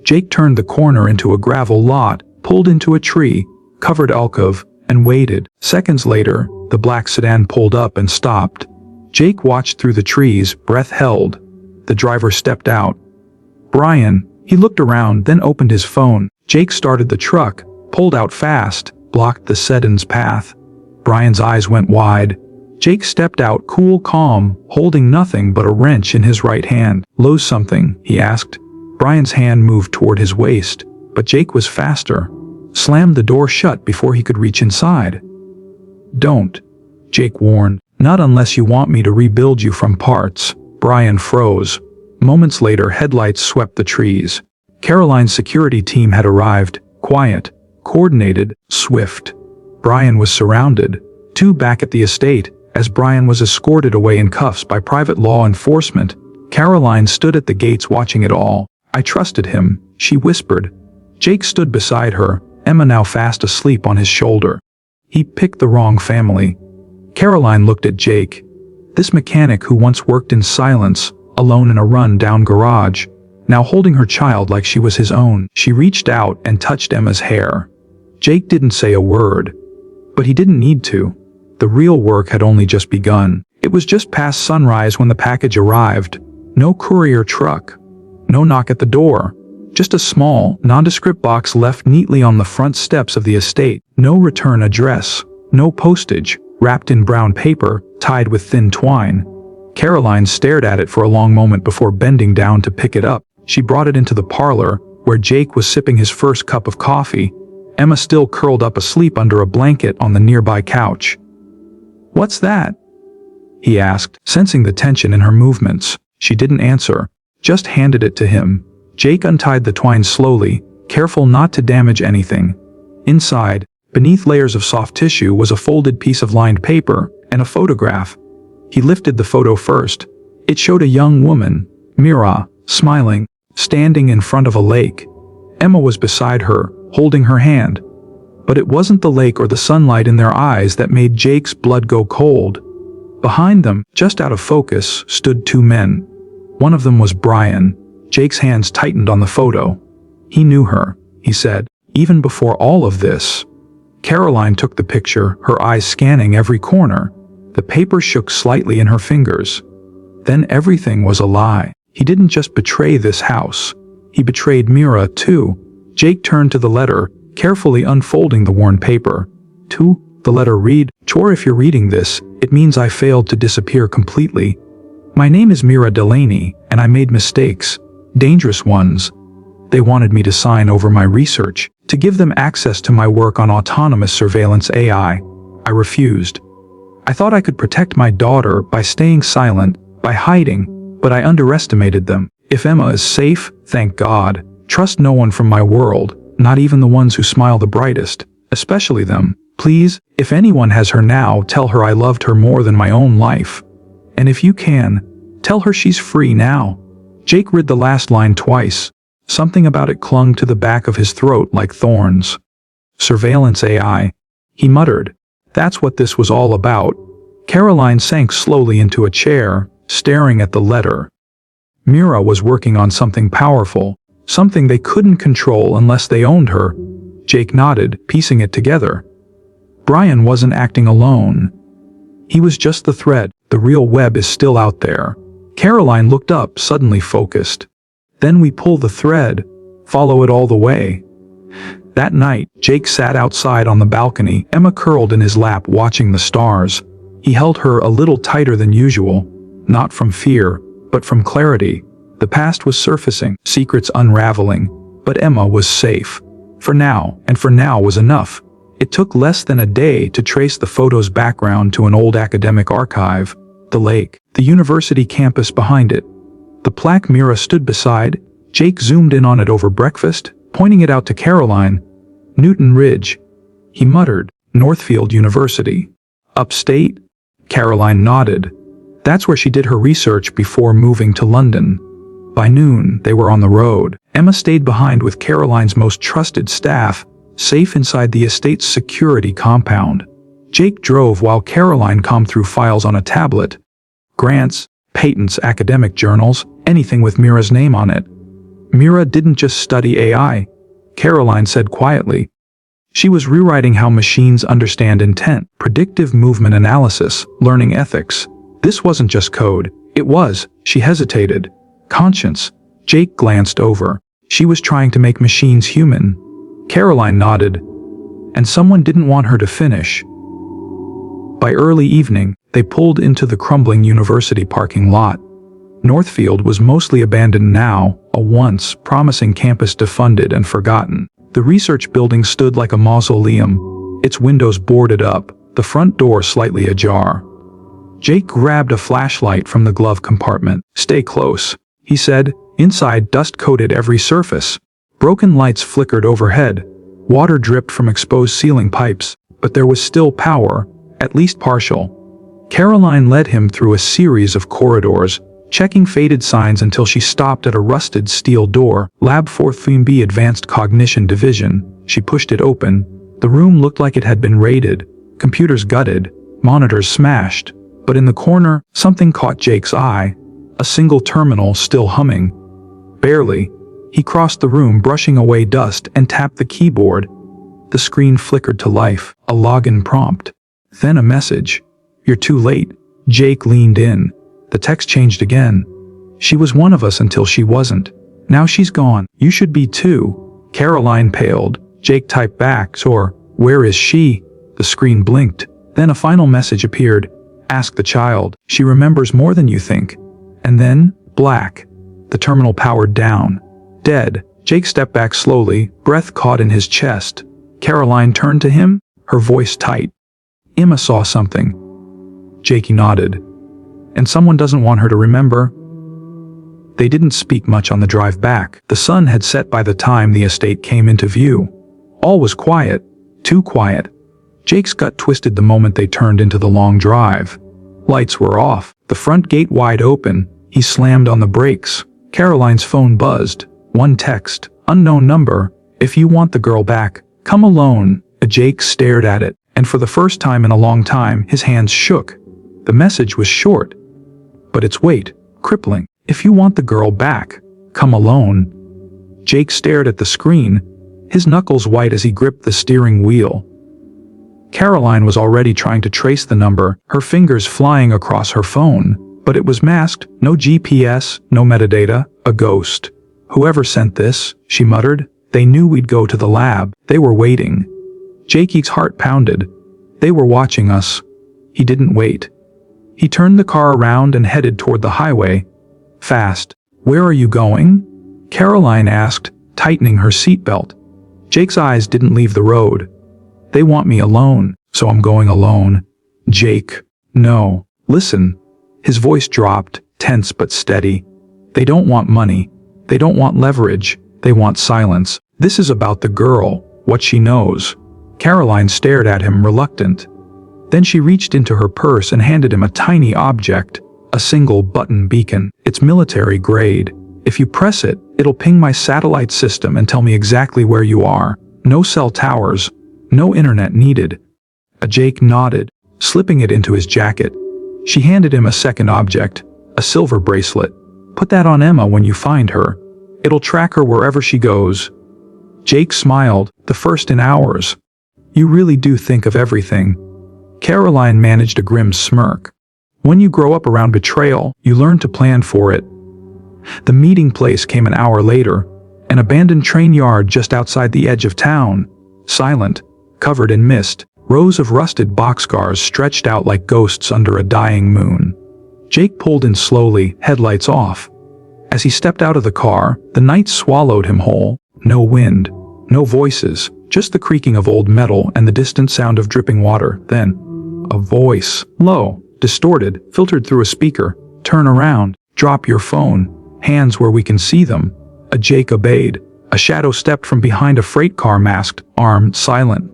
Jake turned the corner into a gravel lot, pulled into a tree, covered alcove, and waited. Seconds later, the black sedan pulled up and stopped. Jake watched through the trees, breath held. The driver stepped out. Brian. He looked around, then opened his phone. Jake started the truck, pulled out fast, blocked the sedan's path. Brian's eyes went wide. Jake stepped out, cool, calm, holding nothing but a wrench in his right hand. "Lose something?" he asked. Brian's hand moved toward his waist, but Jake was faster. Slammed the door shut before he could reach inside. "Don't," Jake warned. "Not unless you want me to rebuild you from parts." Brian froze. Moments later, headlights swept the trees. Caroline's security team had arrived, quiet, coordinated, swift. Brian was surrounded. Two back at the estate, as Brian was escorted away in cuffs by private law enforcement. Caroline stood at the gates watching it all. "I trusted him," she whispered. Jake stood beside her, Emma now fast asleep on his shoulder. He picked the wrong family. Caroline looked at Jake. This mechanic who once worked in silence, alone in a run-down garage, now holding her child like she was his own. She reached out and touched Emma's hair. Jake didn't say a word. But he didn't need to. The real work had only just begun. It was just past sunrise when the package arrived. No courier truck. No knock at the door. Just a small, nondescript box left neatly on the front steps of the estate. No return address. No postage. Wrapped in brown paper, tied with thin twine. Caroline stared at it for a long moment before bending down to pick it up. She brought it into the parlor, where Jake was sipping his first cup of coffee. Emma still curled up asleep under a blanket on the nearby couch. "What's that?" he asked, sensing the tension in her movements. She didn't answer, just handed it to him. Jake untied the twine slowly, careful not to damage anything. Inside, beneath layers of soft tissue, was a folded piece of lined paper and a photograph. He lifted the photo first. It showed a young woman, Mira, smiling, standing in front of a lake. Emma was beside her, holding her hand. But it wasn't the lake or the sunlight in their eyes that made Jake's blood go cold. Behind them, just out of focus, stood two men. One of them was Brian. Jake's hands tightened on the photo. He knew her, he said, even before all of this. Caroline took the picture, her eyes scanning every corner. The paper shook slightly in her fingers. Then everything was a lie. He didn't just betray this house. He betrayed Mira, too. Jake turned to the letter, carefully unfolding the worn paper. To the letter read, "Chore, if you're reading this, it means I failed to disappear completely. My name is Mira Delaney, and I made mistakes. Dangerous ones. They wanted me to sign over my research, to give them access to my work on autonomous surveillance AI. I refused. I thought I could protect my daughter by staying silent, by hiding, but I underestimated them. If Emma is safe, thank God. Trust no one from my world, not even the ones who smile the brightest, especially them. Please, if anyone has her now, tell her I loved her more than my own life. And if you can, tell her she's free now." Jake read the last line twice. Something about it clung to the back of his throat like thorns. Surveillance AI. He muttered. That's what this was all about. Caroline sank slowly into a chair, staring at the letter. Mira was working on something powerful, something they couldn't control unless they owned her. Jake nodded, piecing it together. Brian wasn't acting alone. He was just the thread. The real web is still out there. Caroline looked up, suddenly focused. Then we pull the thread, follow it all the way. That night, Jake sat outside on the balcony, Emma curled in his lap watching the stars. He held her a little tighter than usual, not from fear, but from clarity. The past was surfacing, secrets unraveling, but Emma was safe. For now, and for now was enough. It took less than a day to trace the photo's background to an old academic archive, the lake, the university campus behind it. The plaque Mira stood beside, Jake zoomed in on it over breakfast, pointing it out to Caroline. Newton Ridge. He muttered. Northfield University. Upstate? Caroline nodded. That's where she did her research before moving to London. By noon, they were on the road. Emma stayed behind with Caroline's most trusted staff, safe inside the estate's security compound. Jake drove while Caroline combed through files on a tablet. Grants, patents, academic journals, anything with Mira's name on it. Mira didn't just study AI, Caroline said quietly. She was rewriting how machines understand intent, predictive movement analysis, learning ethics. This wasn't just code. It was, she hesitated, conscience. Jake glanced over. She was trying to make machines human. Caroline nodded. And someone didn't want her to finish. By early evening, they pulled into the crumbling university parking lot. Northfield was mostly abandoned now, a once promising campus defunded and forgotten. The research building stood like a mausoleum, its windows boarded up, the front door slightly ajar. Jake grabbed a flashlight from the glove compartment. Stay close, he said. Inside, dust coated every surface. Broken lights flickered overhead. Water dripped from exposed ceiling pipes, but there was still power, at least partial. Caroline led him through a series of corridors, checking faded signs until she stopped at a rusted steel door. Lab 4B Advanced Cognition Division. She pushed it open. The room looked like it had been raided, computers gutted, monitors smashed. But in the corner, something caught Jake's eye. A single terminal still humming. Barely. He crossed the room, brushing away dust, and tapped the keyboard. The screen flickered to life, a login prompt. Then a message. You're too late. Jake leaned in. The text changed again. She was one of us until she wasn't. Now she's gone. You should be too. Caroline paled. Jake typed back, or, where is she? The screen blinked. Then a final message appeared. Ask the child. She remembers more than you think. And then, black. The terminal powered down. Dead. Jake stepped back slowly, breath caught in his chest. Caroline turned to him, her voice tight. Emma saw something. Jakey nodded. And someone doesn't want her to remember. They didn't speak much on the drive back. The sun had set by the time the estate came into view. All was quiet. Too quiet. Jake's gut twisted the moment they turned into the long drive. Lights were off. The front gate wide open. He slammed on the brakes. Caroline's phone buzzed. One text. Unknown number. If you want the girl back, come alone. Jake stared at it, and for the first time in a long time, his hands shook. The message was short, but its weight, crippling. If you want the girl back, come alone. Jake stared at the screen, his knuckles white as he gripped the steering wheel. Caroline was already trying to trace the number, her fingers flying across her phone, but it was masked. No GPS, no metadata, a ghost. Whoever sent this, she muttered, they knew we'd go to the lab. They were waiting. Jakey's heart pounded. They were watching us. He didn't wait. He turned the car around and headed toward the highway. Fast. Where are you going? Caroline asked, tightening her seatbelt. Jake's eyes didn't leave the road. They want me alone, so I'm going alone. Jake. No. Listen. His voice dropped, tense but steady. They don't want money. They don't want leverage. They want silence. This is about the girl, what she knows. Caroline stared at him, reluctant. Then she reached into her purse and handed him a tiny object, a single button beacon. It's military grade. If you press it, it'll ping my satellite system and tell me exactly where you are. No cell towers. No internet needed. Jake nodded, slipping it into his jacket. She handed him a second object, a silver bracelet. Put that on Emma when you find her. It'll track her wherever she goes. Jake smiled, the first in hours. You really do think of everything. Caroline managed a grim smirk. When you grow up around betrayal, you learn to plan for it. The meeting place came an hour later, an abandoned train yard just outside the edge of town. Silent, covered in mist, rows of rusted boxcars stretched out like ghosts under a dying moon. Jake pulled in slowly, headlights off. As he stepped out of the car, the night swallowed him whole. No wind, no voices, just the creaking of old metal and the distant sound of dripping water. Then, a voice, low, distorted, filtered through a speaker. Turn around, drop your phone, hands where we can see them. Jake obeyed. A shadow stepped from behind a freight car, masked, armed, silent.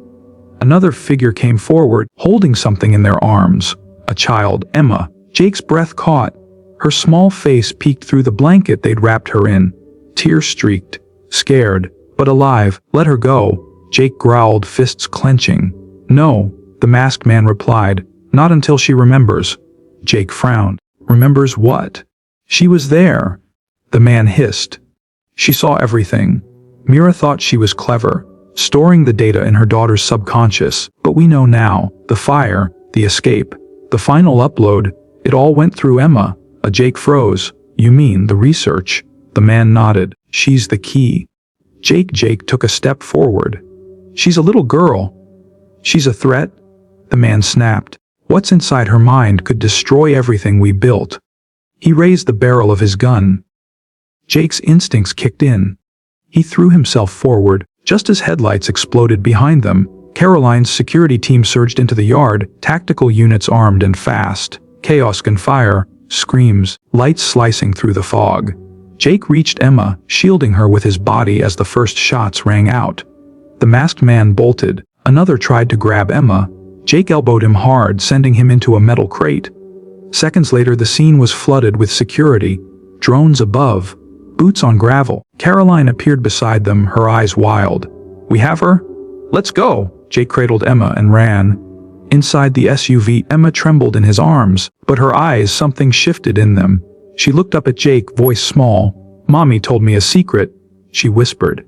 Another figure came forward, holding something in their arms. A child, Emma. Jake's breath caught. Her small face peeked through the blanket they'd wrapped her in. Tears streaked. Scared, but alive. Let her go. Jake growled, fists clenching. No, the masked man replied. Not until she remembers. Jake frowned. Remembers what? She was there. The man hissed. She saw everything. Mira thought she was clever, storing the data in her daughter's subconscious, but we know now, the fire, the escape, the final upload, it all went through Emma. Jake froze. You mean the research? The man nodded. She's the key. Jake took a step forward. She's a little girl. She's a threat? The man snapped. What's inside her mind could destroy everything we built. He raised the barrel of his gun. Jake's instincts kicked in. He threw himself forward. Just as headlights exploded behind them, Caroline's security team surged into the yard, tactical units armed and fast. Chaos and fire, screams, lights slicing through the fog. Jake reached Emma, shielding her with his body as the first shots rang out. The masked man bolted. Another tried to grab Emma. Jake elbowed him hard, sending him into a metal crate. Seconds later, the scene was flooded with security. Drones above. Boots on gravel. Caroline appeared beside them, her eyes wild. We have her? Let's go! Jake cradled Emma and ran. Inside the SUV, Emma trembled in his arms, but her eyes, something shifted in them. She looked up at Jake, voice small. Mommy told me a secret, she whispered.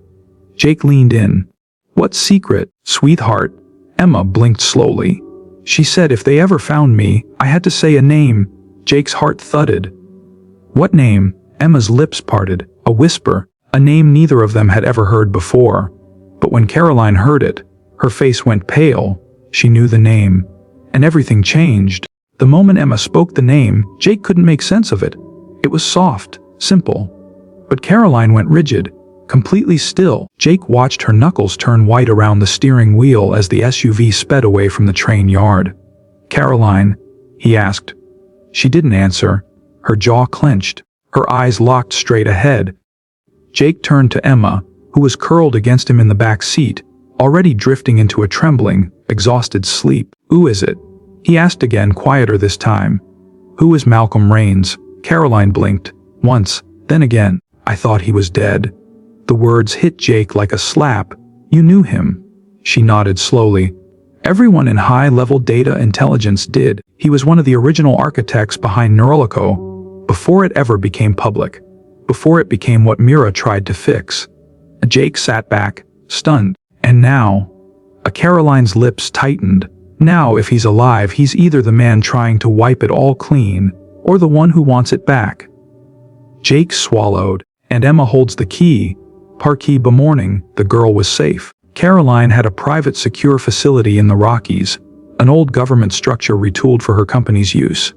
Jake leaned in. What secret, sweetheart? Emma blinked slowly. She said if they ever found me, I had to say a name. Jake's heart thudded. What name? Emma's lips parted. A whisper, a name neither of them had ever heard before. But when Caroline heard it, her face went pale. She knew the name. And everything changed. The moment Emma spoke the name, Jake couldn't make sense of it. It was soft, simple. But Caroline went rigid, completely still. Jake watched her knuckles turn white around the steering wheel as the SUV sped away from the train yard. Caroline, he asked. She didn't answer. Her jaw clenched. Her eyes locked straight ahead. Jake turned to Emma, who was curled against him in the back seat, already drifting into a trembling, exhausted sleep. Who is it? He asked again, quieter this time. Who is Malcolm Rains? Caroline blinked. Once, then again. I thought he was dead. The words hit Jake like a slap. You knew him. She nodded slowly. Everyone in high-level data intelligence did. He was one of the original architects behind Neuralico, before it ever became public, before it became what Mira tried to fix. Jake sat back, stunned. And now, Caroline's lips tightened. Now, if he's alive, he's either the man trying to wipe it all clean, or the one who wants it back. Jake swallowed. And Emma holds the key. Parkee morning, the girl was safe. Caroline had a private secure facility in the Rockies, an old government structure retooled for her company's use.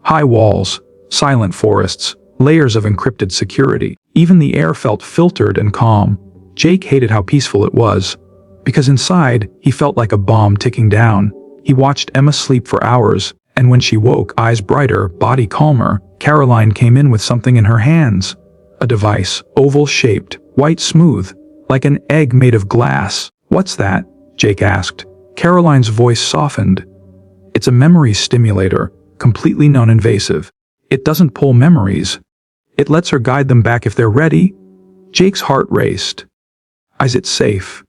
High walls, silent forests, layers of encrypted security. Even the air felt filtered and calm. Jake hated how peaceful it was. Because inside, he felt like a bomb ticking down. He watched Emma sleep for hours, and when she woke, eyes brighter, body calmer, Caroline came in with something in her hands. A device, oval-shaped, white smooth, like an egg made of glass. What's that? Jake asked. Caroline's voice softened. It's a memory stimulator, completely non-invasive. It doesn't pull memories. It lets her guide them back if they're ready. Jake's heart raced. Is it safe?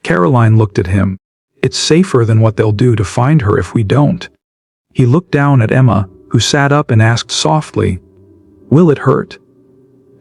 Caroline looked at him. It's safer than what they'll do to find her if we don't. He looked down at Emma, who sat up and asked softly, Will it hurt?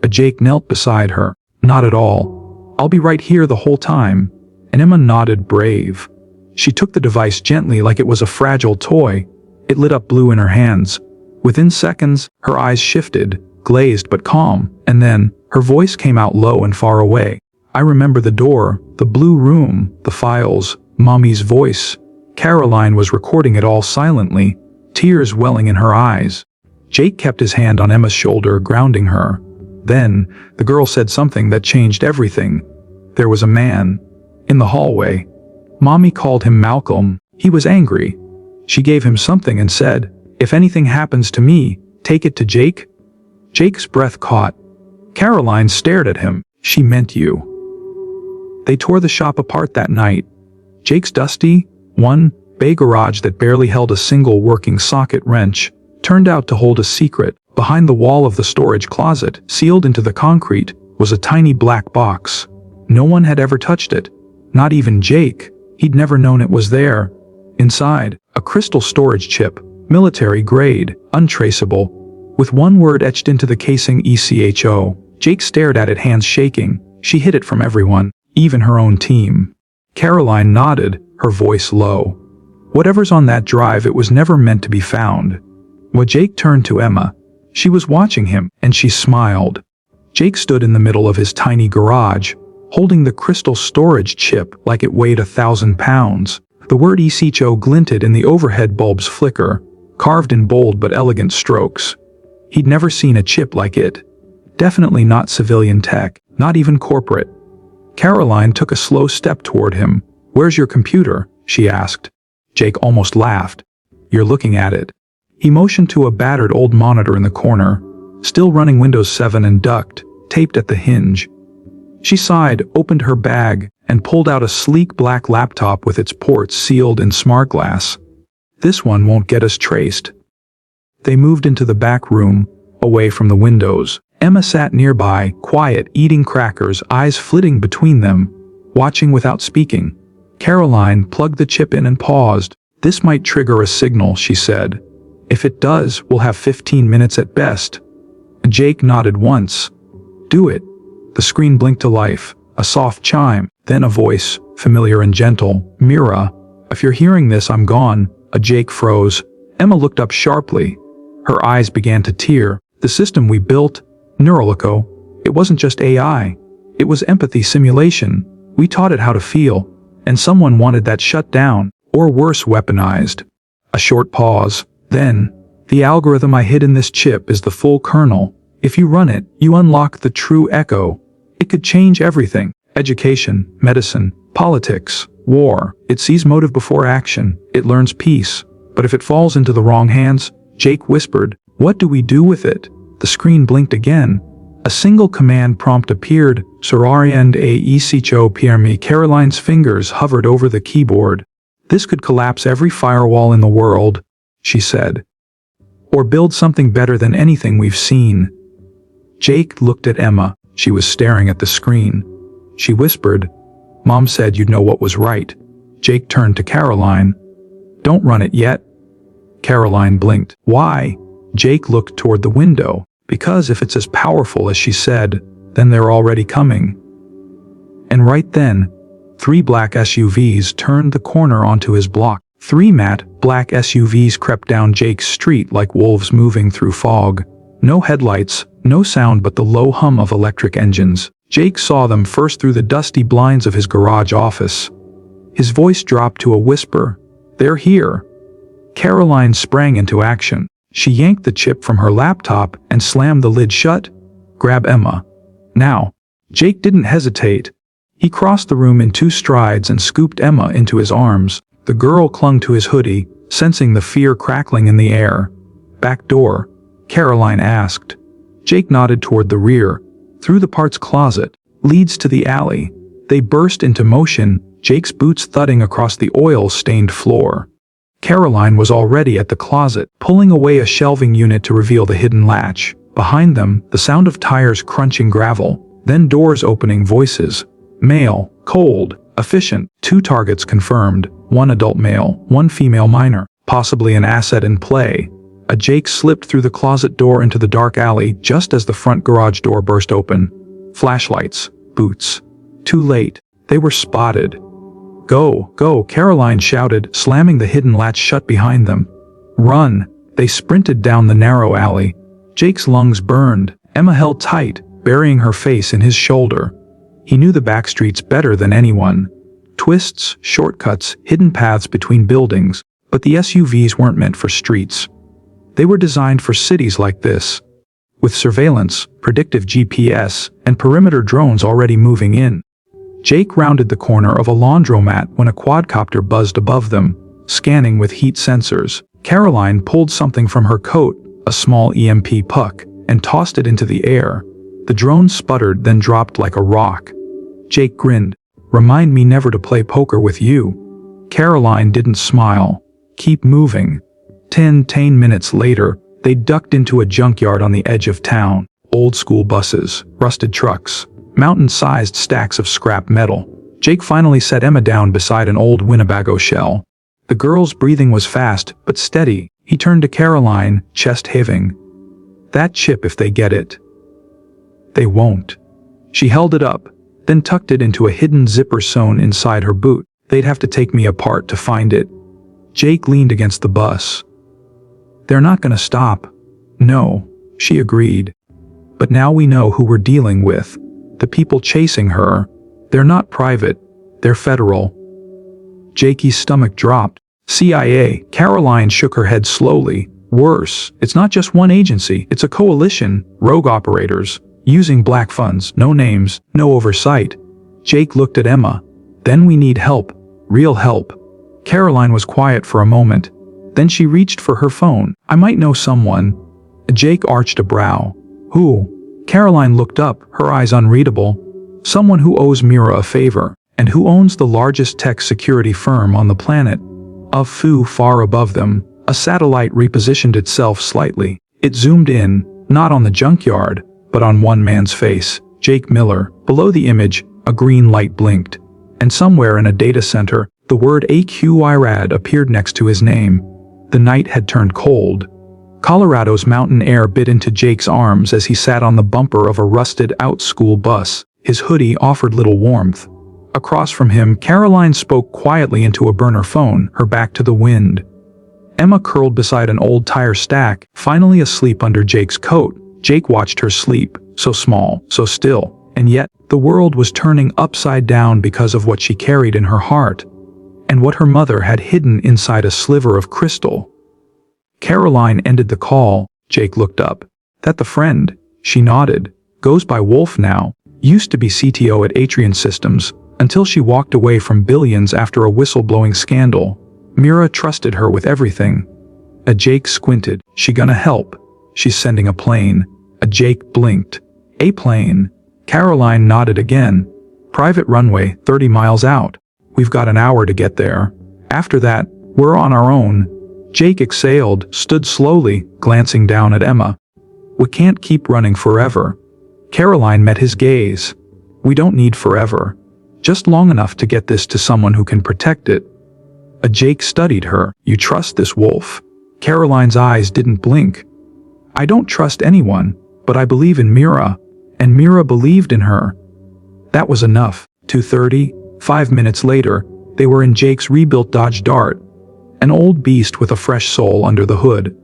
Jake knelt beside her. Not at all. I'll be right here the whole time. And Emma nodded, brave. She took the device gently like it was a fragile toy. It lit up blue in her hands. Within seconds, her eyes shifted, glazed but calm, and then, her voice came out low and far away. I remember the door, the blue room, the files, Mommy's voice. Caroline was recording it all silently, tears welling in her eyes. Jake kept his hand on Emma's shoulder, grounding her. Then, the girl said something that changed everything. There was a man. In the hallway. Mommy called him Malcolm. He was angry. She gave him something and said, If anything happens to me, take it to Jake. Jake's breath caught. Caroline stared at him. She meant you. They tore the shop apart that night. Jake's dusty, one-bay garage that barely held a single working socket wrench turned out to hold a secret. Behind the wall of the storage closet, sealed into the concrete, was a tiny black box. No one had ever touched it. Not even Jake. He'd never known it was there. Inside, a crystal storage chip, military grade, untraceable, with one word etched into the casing: ECHO. Jake stared at it, hands shaking. She hid it from everyone, even her own team. Caroline nodded, her voice low. Whatever's on that drive, it was never meant to be found. When Jake turned to Emma, she was watching him, and she smiled. Jake stood in the middle of his tiny garage, holding the crystal storage chip like it weighed 1,000 pounds. The word ECHO glinted in the overhead bulb's flicker, carved in bold but elegant strokes. He'd never seen a chip like it. Definitely not civilian tech, not even corporate. Caroline took a slow step toward him. "Where's your computer?" she asked. Jake almost laughed. "You're looking at it." He motioned to a battered old monitor in the corner, still running Windows 7 and duct taped at the hinge. She sighed, opened her bag, and pulled out a sleek black laptop with its ports sealed in smart glass. "This one won't get us traced." They moved into the back room, away from the windows. Emma sat nearby, quiet, eating crackers, eyes flitting between them, watching without speaking. Caroline plugged the chip in and paused. "This might trigger a signal," she said. "If it does, we'll have 15 minutes at best." Jake nodded once. "Do it." The screen blinked to life, a soft chime, then a voice, familiar and gentle. "Mira, if you're hearing this, I'm gone." Jake froze. Emma looked up sharply. Her eyes began to tear. "The system we built, Neuralico, it wasn't just AI. It was empathy simulation. We taught it how to feel, and someone wanted that shut down, or worse, weaponized." A short pause. Then, "The algorithm I hid in this chip is the full kernel. If you run it, you unlock the true echo. It could change everything: education, medicine, politics, war. It sees motive before action. It learns peace. But if it falls into the wrong hands," Jake whispered, "what do we do with it?" The screen blinked again. A single command prompt appeared: "Sorariend a ECHO PRME." Caroline's fingers hovered over the keyboard. "This could collapse every firewall in the world," she said. "Or build something better than anything we've seen." Jake looked at Emma. She was staring at the screen. She whispered, "Mom said you'd know what was right." Jake turned to Caroline. "Don't run it yet." Caroline blinked. "Why?" Jake looked toward the window. "Because if it's as powerful as she said, then they're already coming." And right then, 3 black SUVs turned the corner onto his block. 3 matte, black SUVs crept down Jake's street like wolves moving through fog. No headlights, no sound but the low hum of electric engines. Jake saw them first through the dusty blinds of his garage office. His voice dropped to a whisper. "They're here." Caroline sprang into action. She yanked the chip from her laptop and slammed the lid shut. "Grab Emma. Now." Jake didn't hesitate. He crossed the room in 2 strides and scooped Emma into his arms. The girl clung to his hoodie, sensing the fear crackling in the air. "Back door?" Caroline asked. Jake nodded toward the rear. "Through the parts closet. Leads to the alley." They burst into motion, Jake's boots thudding across the oil-stained floor. Caroline was already at the closet, pulling away a shelving unit to reveal the hidden latch. Behind them, the sound of tires crunching gravel, then doors opening, voices. Male, cold, efficient, 2 targets confirmed, 1 adult male, 1 female minor, possibly an asset in play. Jake slipped through the closet door into the dark alley just as the front garage door burst open. Flashlights, boots. Too late. They were spotted. "Go, go," Caroline shouted, slamming the hidden latch shut behind them. "Run." They sprinted down the narrow alley. Jake's lungs burned. Emma held tight, burying her face in his shoulder. He knew the back streets better than anyone. Twists, shortcuts, hidden paths between buildings, but the SUVs weren't meant for streets. They were designed for cities like this, with surveillance, predictive GPS, and perimeter drones already moving in. Jake rounded the corner of a laundromat when a quadcopter buzzed above them, scanning with heat sensors. Caroline pulled something from her coat, a small EMP puck, and tossed it into the air. The drone sputtered, then dropped like a rock. Jake grinned. Remind me never to play poker with you. Caroline didn't smile. Keep moving. 10 minutes later, they ducked into a junkyard on the edge of town. Old school buses, rusted trucks, mountain-sized stacks of scrap metal. Jake finally set Emma down beside an old Winnebago shell. The girl's breathing was fast, but steady. He turned to Caroline, chest heaving. That chip, if they get it. They won't. She held it up, then tucked it into a hidden zipper sewn inside her boot. They'd have to take me apart to find it. Jake leaned against the bus. They're not gonna stop. No, she agreed. But now we know who we're dealing with. The people chasing her. They're not private. They're federal. Jakey's stomach dropped. CIA. Caroline shook her head slowly. Worse, it's not just one agency, it's a coalition. Rogue operators. Using black funds, no names, no oversight. Jake looked at Emma. Then we need help. Real help. Caroline was quiet for a moment. Then she reached for her phone. I might know someone. Jake arched a brow. Who? Caroline looked up, her eyes unreadable. Someone who owes Mira a favor, and who owns the largest tech security firm on the planet. A foo far above them, a satellite repositioned itself slightly. It zoomed in, not on the junkyard, but on one man's face, Jake Miller. Below the image, a green light blinked. And somewhere in a data center, the word AQIRAD appeared next to his name. The night had turned cold. Colorado's mountain air bit into Jake's arms as he sat on the bumper of a rusted-out school bus. His hoodie offered little warmth. Across from him, Caroline spoke quietly into a burner phone, her back to the wind. Emma curled beside an old tire stack, finally asleep under Jake's coat. Jake watched her sleep, so small, so still, and yet the world was turning upside down because of what she carried in her heart, and what her mother had hidden inside a sliver of crystal. Caroline ended the call. Jake looked up. That the friend? She nodded. Goes by Wolf now. Used to be CTO at Atrian Systems, until she walked away from billions after a whistleblowing scandal. Mira trusted her with everything. A Jake squinted. She gonna help? She's sending a plane. A Jake blinked. A plane. Caroline nodded again. Private runway, 30 miles out. We've got an hour to get there. After that, we're on our own. Jake exhaled, stood slowly, glancing down at Emma. We can't keep running forever. Caroline met his gaze. We don't need forever. Just long enough to get this to someone who can protect it. A Jake studied her. You trust this Wolf? Caroline's eyes didn't blink. I don't trust anyone, but I believe in Mira. And Mira believed in her. That was enough. 2:30, 5 minutes later, they were in Jake's rebuilt Dodge Dart, an old beast with a fresh soul under the hood.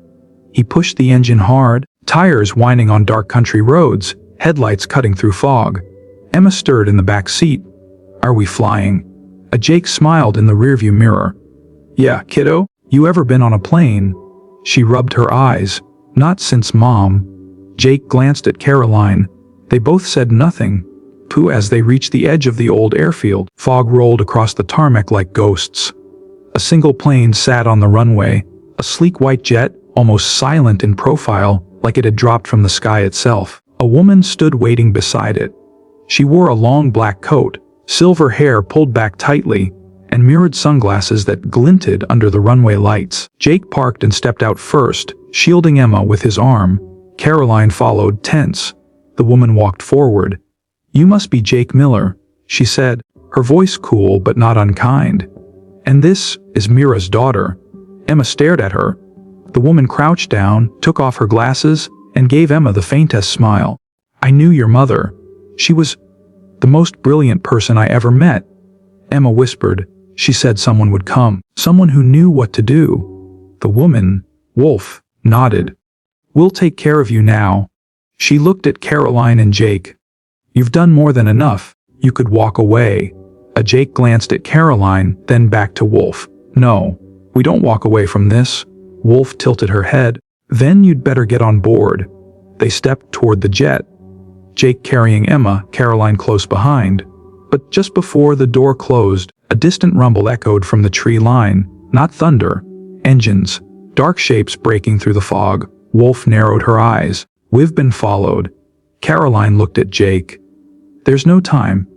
He pushed the engine hard, tires whining on dark country roads, headlights cutting through fog. Emma stirred in the back seat. Are we flying? A Jake smiled in the rearview mirror. Yeah, kiddo, you ever been on a plane? She rubbed her eyes. Not since Mom. Jake glanced at Caroline. They both said nothing. Pooh. As they reached the edge of the old airfield, fog rolled across the tarmac like ghosts. A single plane sat on the runway, a sleek white jet, almost silent in profile, like it had dropped from the sky itself. A woman stood waiting beside it. She wore a long black coat, silver hair pulled back tightly, and mirrored sunglasses that glinted under the runway lights. Jake parked and stepped out first, shielding Emma with his arm. Caroline followed, tense. The woman walked forward. You must be Jake Miller, she said, her voice cool but not unkind. And this is Mira's daughter. Emma stared at her. The woman crouched down, took off her glasses, and gave Emma the faintest smile. I knew your mother. She was the most brilliant person I ever met. Emma whispered. She said someone would come, someone who knew what to do. The woman, Wolf, nodded. We'll take care of you now. She looked at Caroline and Jake. You've done more than enough. You could walk away. A Jake glanced at Caroline, then back to Wolf. No, we don't walk away from this. Wolf tilted her head. Then you'd better get on board. They stepped toward the jet. Jake carrying Emma, Caroline close behind. But just before the door closed, a distant rumble echoed from the tree line. Not thunder. Engines. Dark shapes breaking through the fog. Wolf narrowed her eyes. We've been followed. Caroline looked at Jake. There's no time.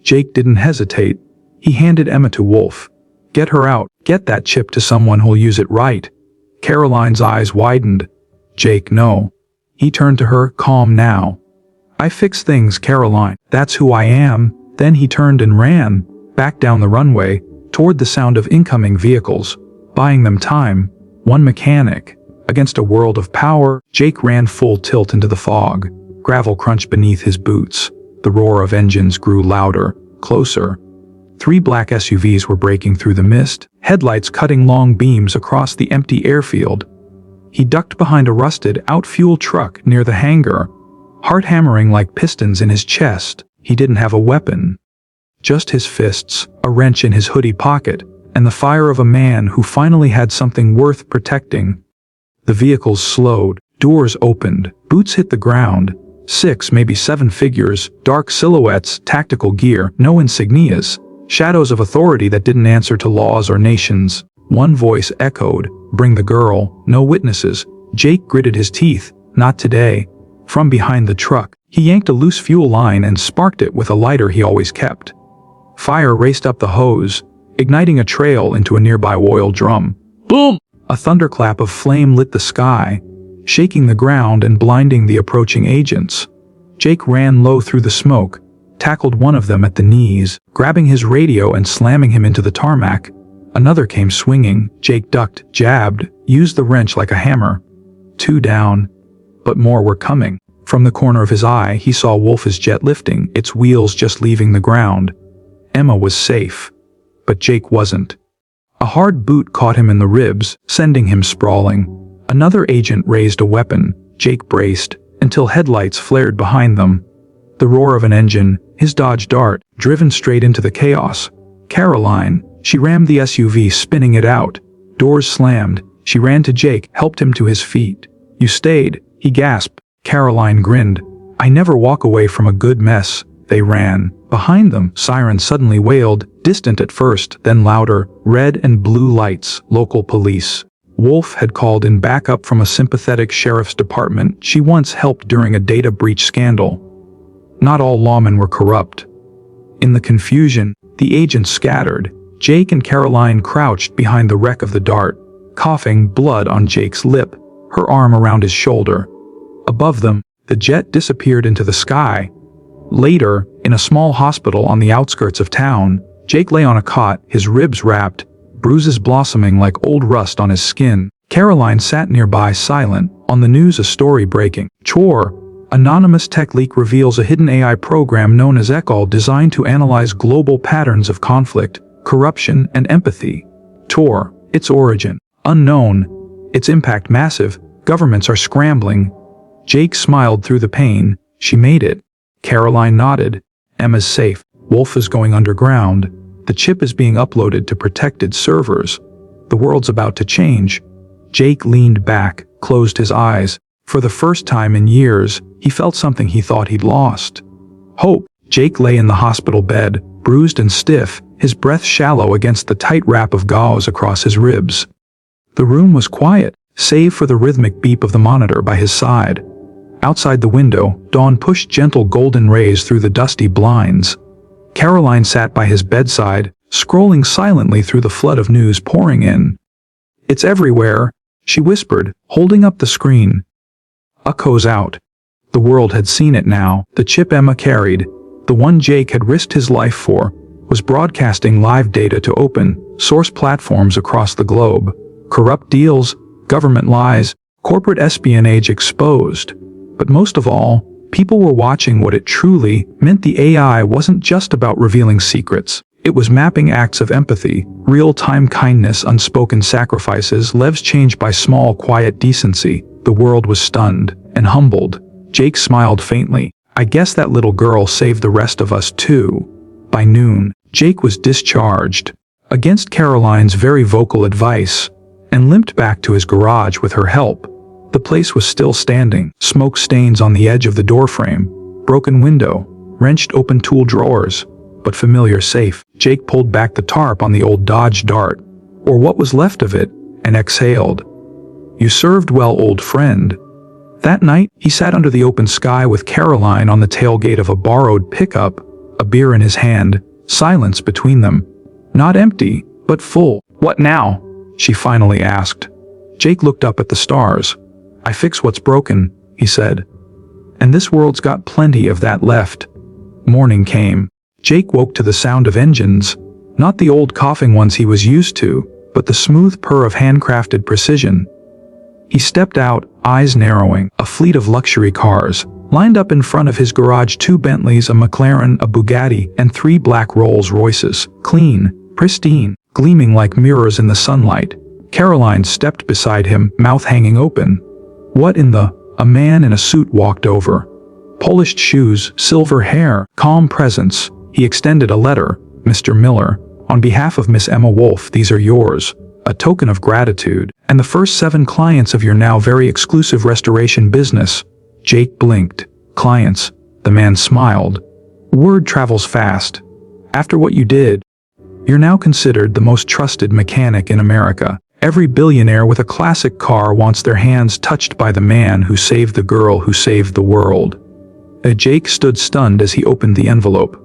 Jake didn't hesitate. He handed Emma to Wolf. Get her out. Get that chip to someone who'll use it right. Caroline's eyes widened. Jake, no. He turned to her, calm now. I fix things, Caroline. That's who I am. Then he turned and ran, back down the runway, toward the sound of incoming vehicles, buying them time. One mechanic. Against a world of power, Jake ran full tilt into the fog. Gravel crunched beneath his boots. The roar of engines grew louder, closer. 3 black SUVs were breaking through the mist, headlights cutting long beams across the empty airfield. He ducked behind a rusted, out-fueled truck near the hangar, heart hammering like pistons in his chest. He didn't have a weapon. Just his fists, a wrench in his hoodie pocket, and the fire of a man who finally had something worth protecting. The vehicles slowed, doors opened, boots hit the ground. 6, maybe 7 figures, dark silhouettes, tactical gear, no insignias. Shadows of authority that didn't answer to laws or nations. One voice echoed, bring the girl, no witnesses. Jake gritted his teeth, not today. From behind the truck, he yanked a loose fuel line and sparked it with a lighter he always kept. Fire raced up the hose, igniting a trail into a nearby oil drum. Boom! A thunderclap of flame lit the sky, shaking the ground and blinding the approaching agents. Jake ran low through the smoke, tackled one of them at the knees, grabbing his radio and slamming him into the tarmac. Another came swinging. Jake ducked, jabbed, used the wrench like a hammer. 2 down. But more were coming. From the corner of his eye, he saw Wolf's jet lifting, its wheels just leaving the ground. Emma was safe. But Jake wasn't. A hard boot caught him in the ribs, sending him sprawling. Another agent raised a weapon. Jake braced, until headlights flared behind them. The roar of an engine, his Dodge Dart, driven straight into the chaos. Caroline, she rammed the SUV, spinning it out. Doors slammed. She ran to Jake, helped him to his feet. You stayed, he gasped. Caroline grinned. I never walk away from a good mess. They ran. Behind them, sirens suddenly wailed, distant at first, then louder. Red and blue lights, local police. Wolf had called in backup from a sympathetic sheriff's department she once helped during a data breach scandal. Not all lawmen were corrupt. In the confusion, the agents scattered. Jake and Caroline crouched behind the wreck of the Dart, coughing, blood on Jake's lip, her arm around his shoulder. Above them, the jet disappeared into the sky. Later, in a small hospital on the outskirts of town, Jake lay on a cot, his ribs wrapped, bruises blossoming like old rust on his skin. Caroline sat nearby, silent. On the news, a story breaking. Chore. Anonymous tech leak reveals a hidden AI program known as Ecol designed to analyze global patterns of conflict, corruption, and empathy. Tor. Its origin. Unknown. Its impact massive. Governments are scrambling. Jake smiled through the pain. She made it. Caroline nodded. Emma's safe. Wolf is going underground. The chip is being uploaded to protected servers. The world's about to change. Jake leaned back, closed his eyes. For the first time in years, he felt something he thought he'd lost. Hope. Jake lay in the hospital bed, bruised and stiff, his breath shallow against the tight wrap of gauze across his ribs. The room was quiet, save for the rhythmic beep of the monitor by his side. Outside the window, dawn pushed gentle golden rays through the dusty blinds. Caroline sat by his bedside, scrolling silently through the flood of news pouring in. It's everywhere, she whispered, holding up the screen. Echoes out. The world had seen it now. The chip Emma carried, the one Jake had risked his life for, was broadcasting live data to open source platforms across the globe. Corrupt deals, government lies, corporate espionage exposed. But most of all, people were watching what it truly meant. The AI wasn't just about revealing secrets. It was mapping acts of empathy, real-time kindness, unspoken sacrifices, lives changed by small, quiet decency. The world was stunned and humbled. Jake smiled faintly. I guess that little girl saved the rest of us too. By noon, Jake was discharged, against Caroline's very vocal advice, and limped back to his garage with her help. The place was still standing, smoke stains on the edge of the doorframe, broken window, wrenched open tool drawers, but familiar safe. Jake pulled back the tarp on the old Dodge Dart, or what was left of it, and exhaled. You served well, old friend. That night, he sat under the open sky with Caroline on the tailgate of a borrowed pickup, a beer in his hand, silence between them. Not empty, but full. "What now?" she finally asked. Jake looked up at the stars. "I fix what's broken," he said. "And this world's got plenty of that left." Morning came. Jake woke to the sound of engines, not the old coughing ones he was used to, but the smooth purr of handcrafted precision. He stepped out, eyes narrowing. A fleet of luxury cars lined up in front of his garage: 2 Bentleys, a McLaren, a Bugatti, and 3 black Rolls-Royces, clean, pristine, gleaming like mirrors in the sunlight. Caroline stepped beside him, mouth hanging open. "What in the—" A man in a suit walked over. Polished shoes, silver hair, calm presence. He extended a letter. "Mr. Miller, on behalf of Miss Emma Wolfe, these are yours. A token of gratitude, and the first 7 clients of your now very exclusive restoration business." Jake blinked. "Clients?" The man smiled. "Word travels fast. After what you did, you're now considered the most trusted mechanic in America. Every billionaire with a classic car wants their hands touched by the man who saved the girl who saved the world." Jake stood stunned as he opened the envelope.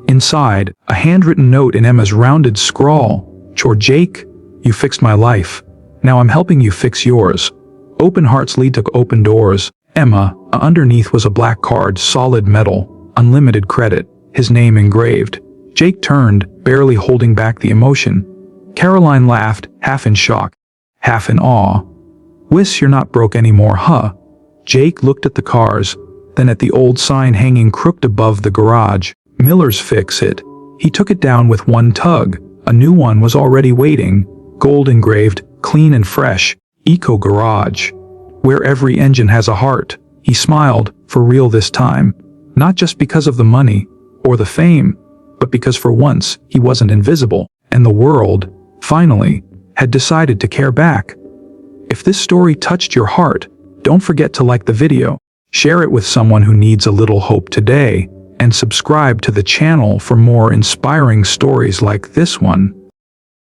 Inside, a handwritten note in Emma's rounded scrawl. "Chore Jake, you fixed my life. Now I'm helping you fix yours. Open hearts lead to open doors. Emma." Underneath was a black card, solid metal, unlimited credit, his name engraved. Jake turned, barely holding back the emotion. Caroline laughed, half in shock, half in awe. "Wiss you're not broke anymore, huh?" Jake looked at the cars, then at the old sign hanging crooked above the garage. "Miller's Fix It." He took it down with one tug. A new one was already waiting, gold engraved, clean and fresh. "Eco Garage. Where every engine has a heart." He smiled, for real this time. Not just because of the money, or the fame, but because for once, he wasn't invisible, and the world, finally, had decided to care back. If this story touched your heart, don't forget to like the video, share it with someone who needs a little hope today, and subscribe to the channel for more inspiring stories like this one.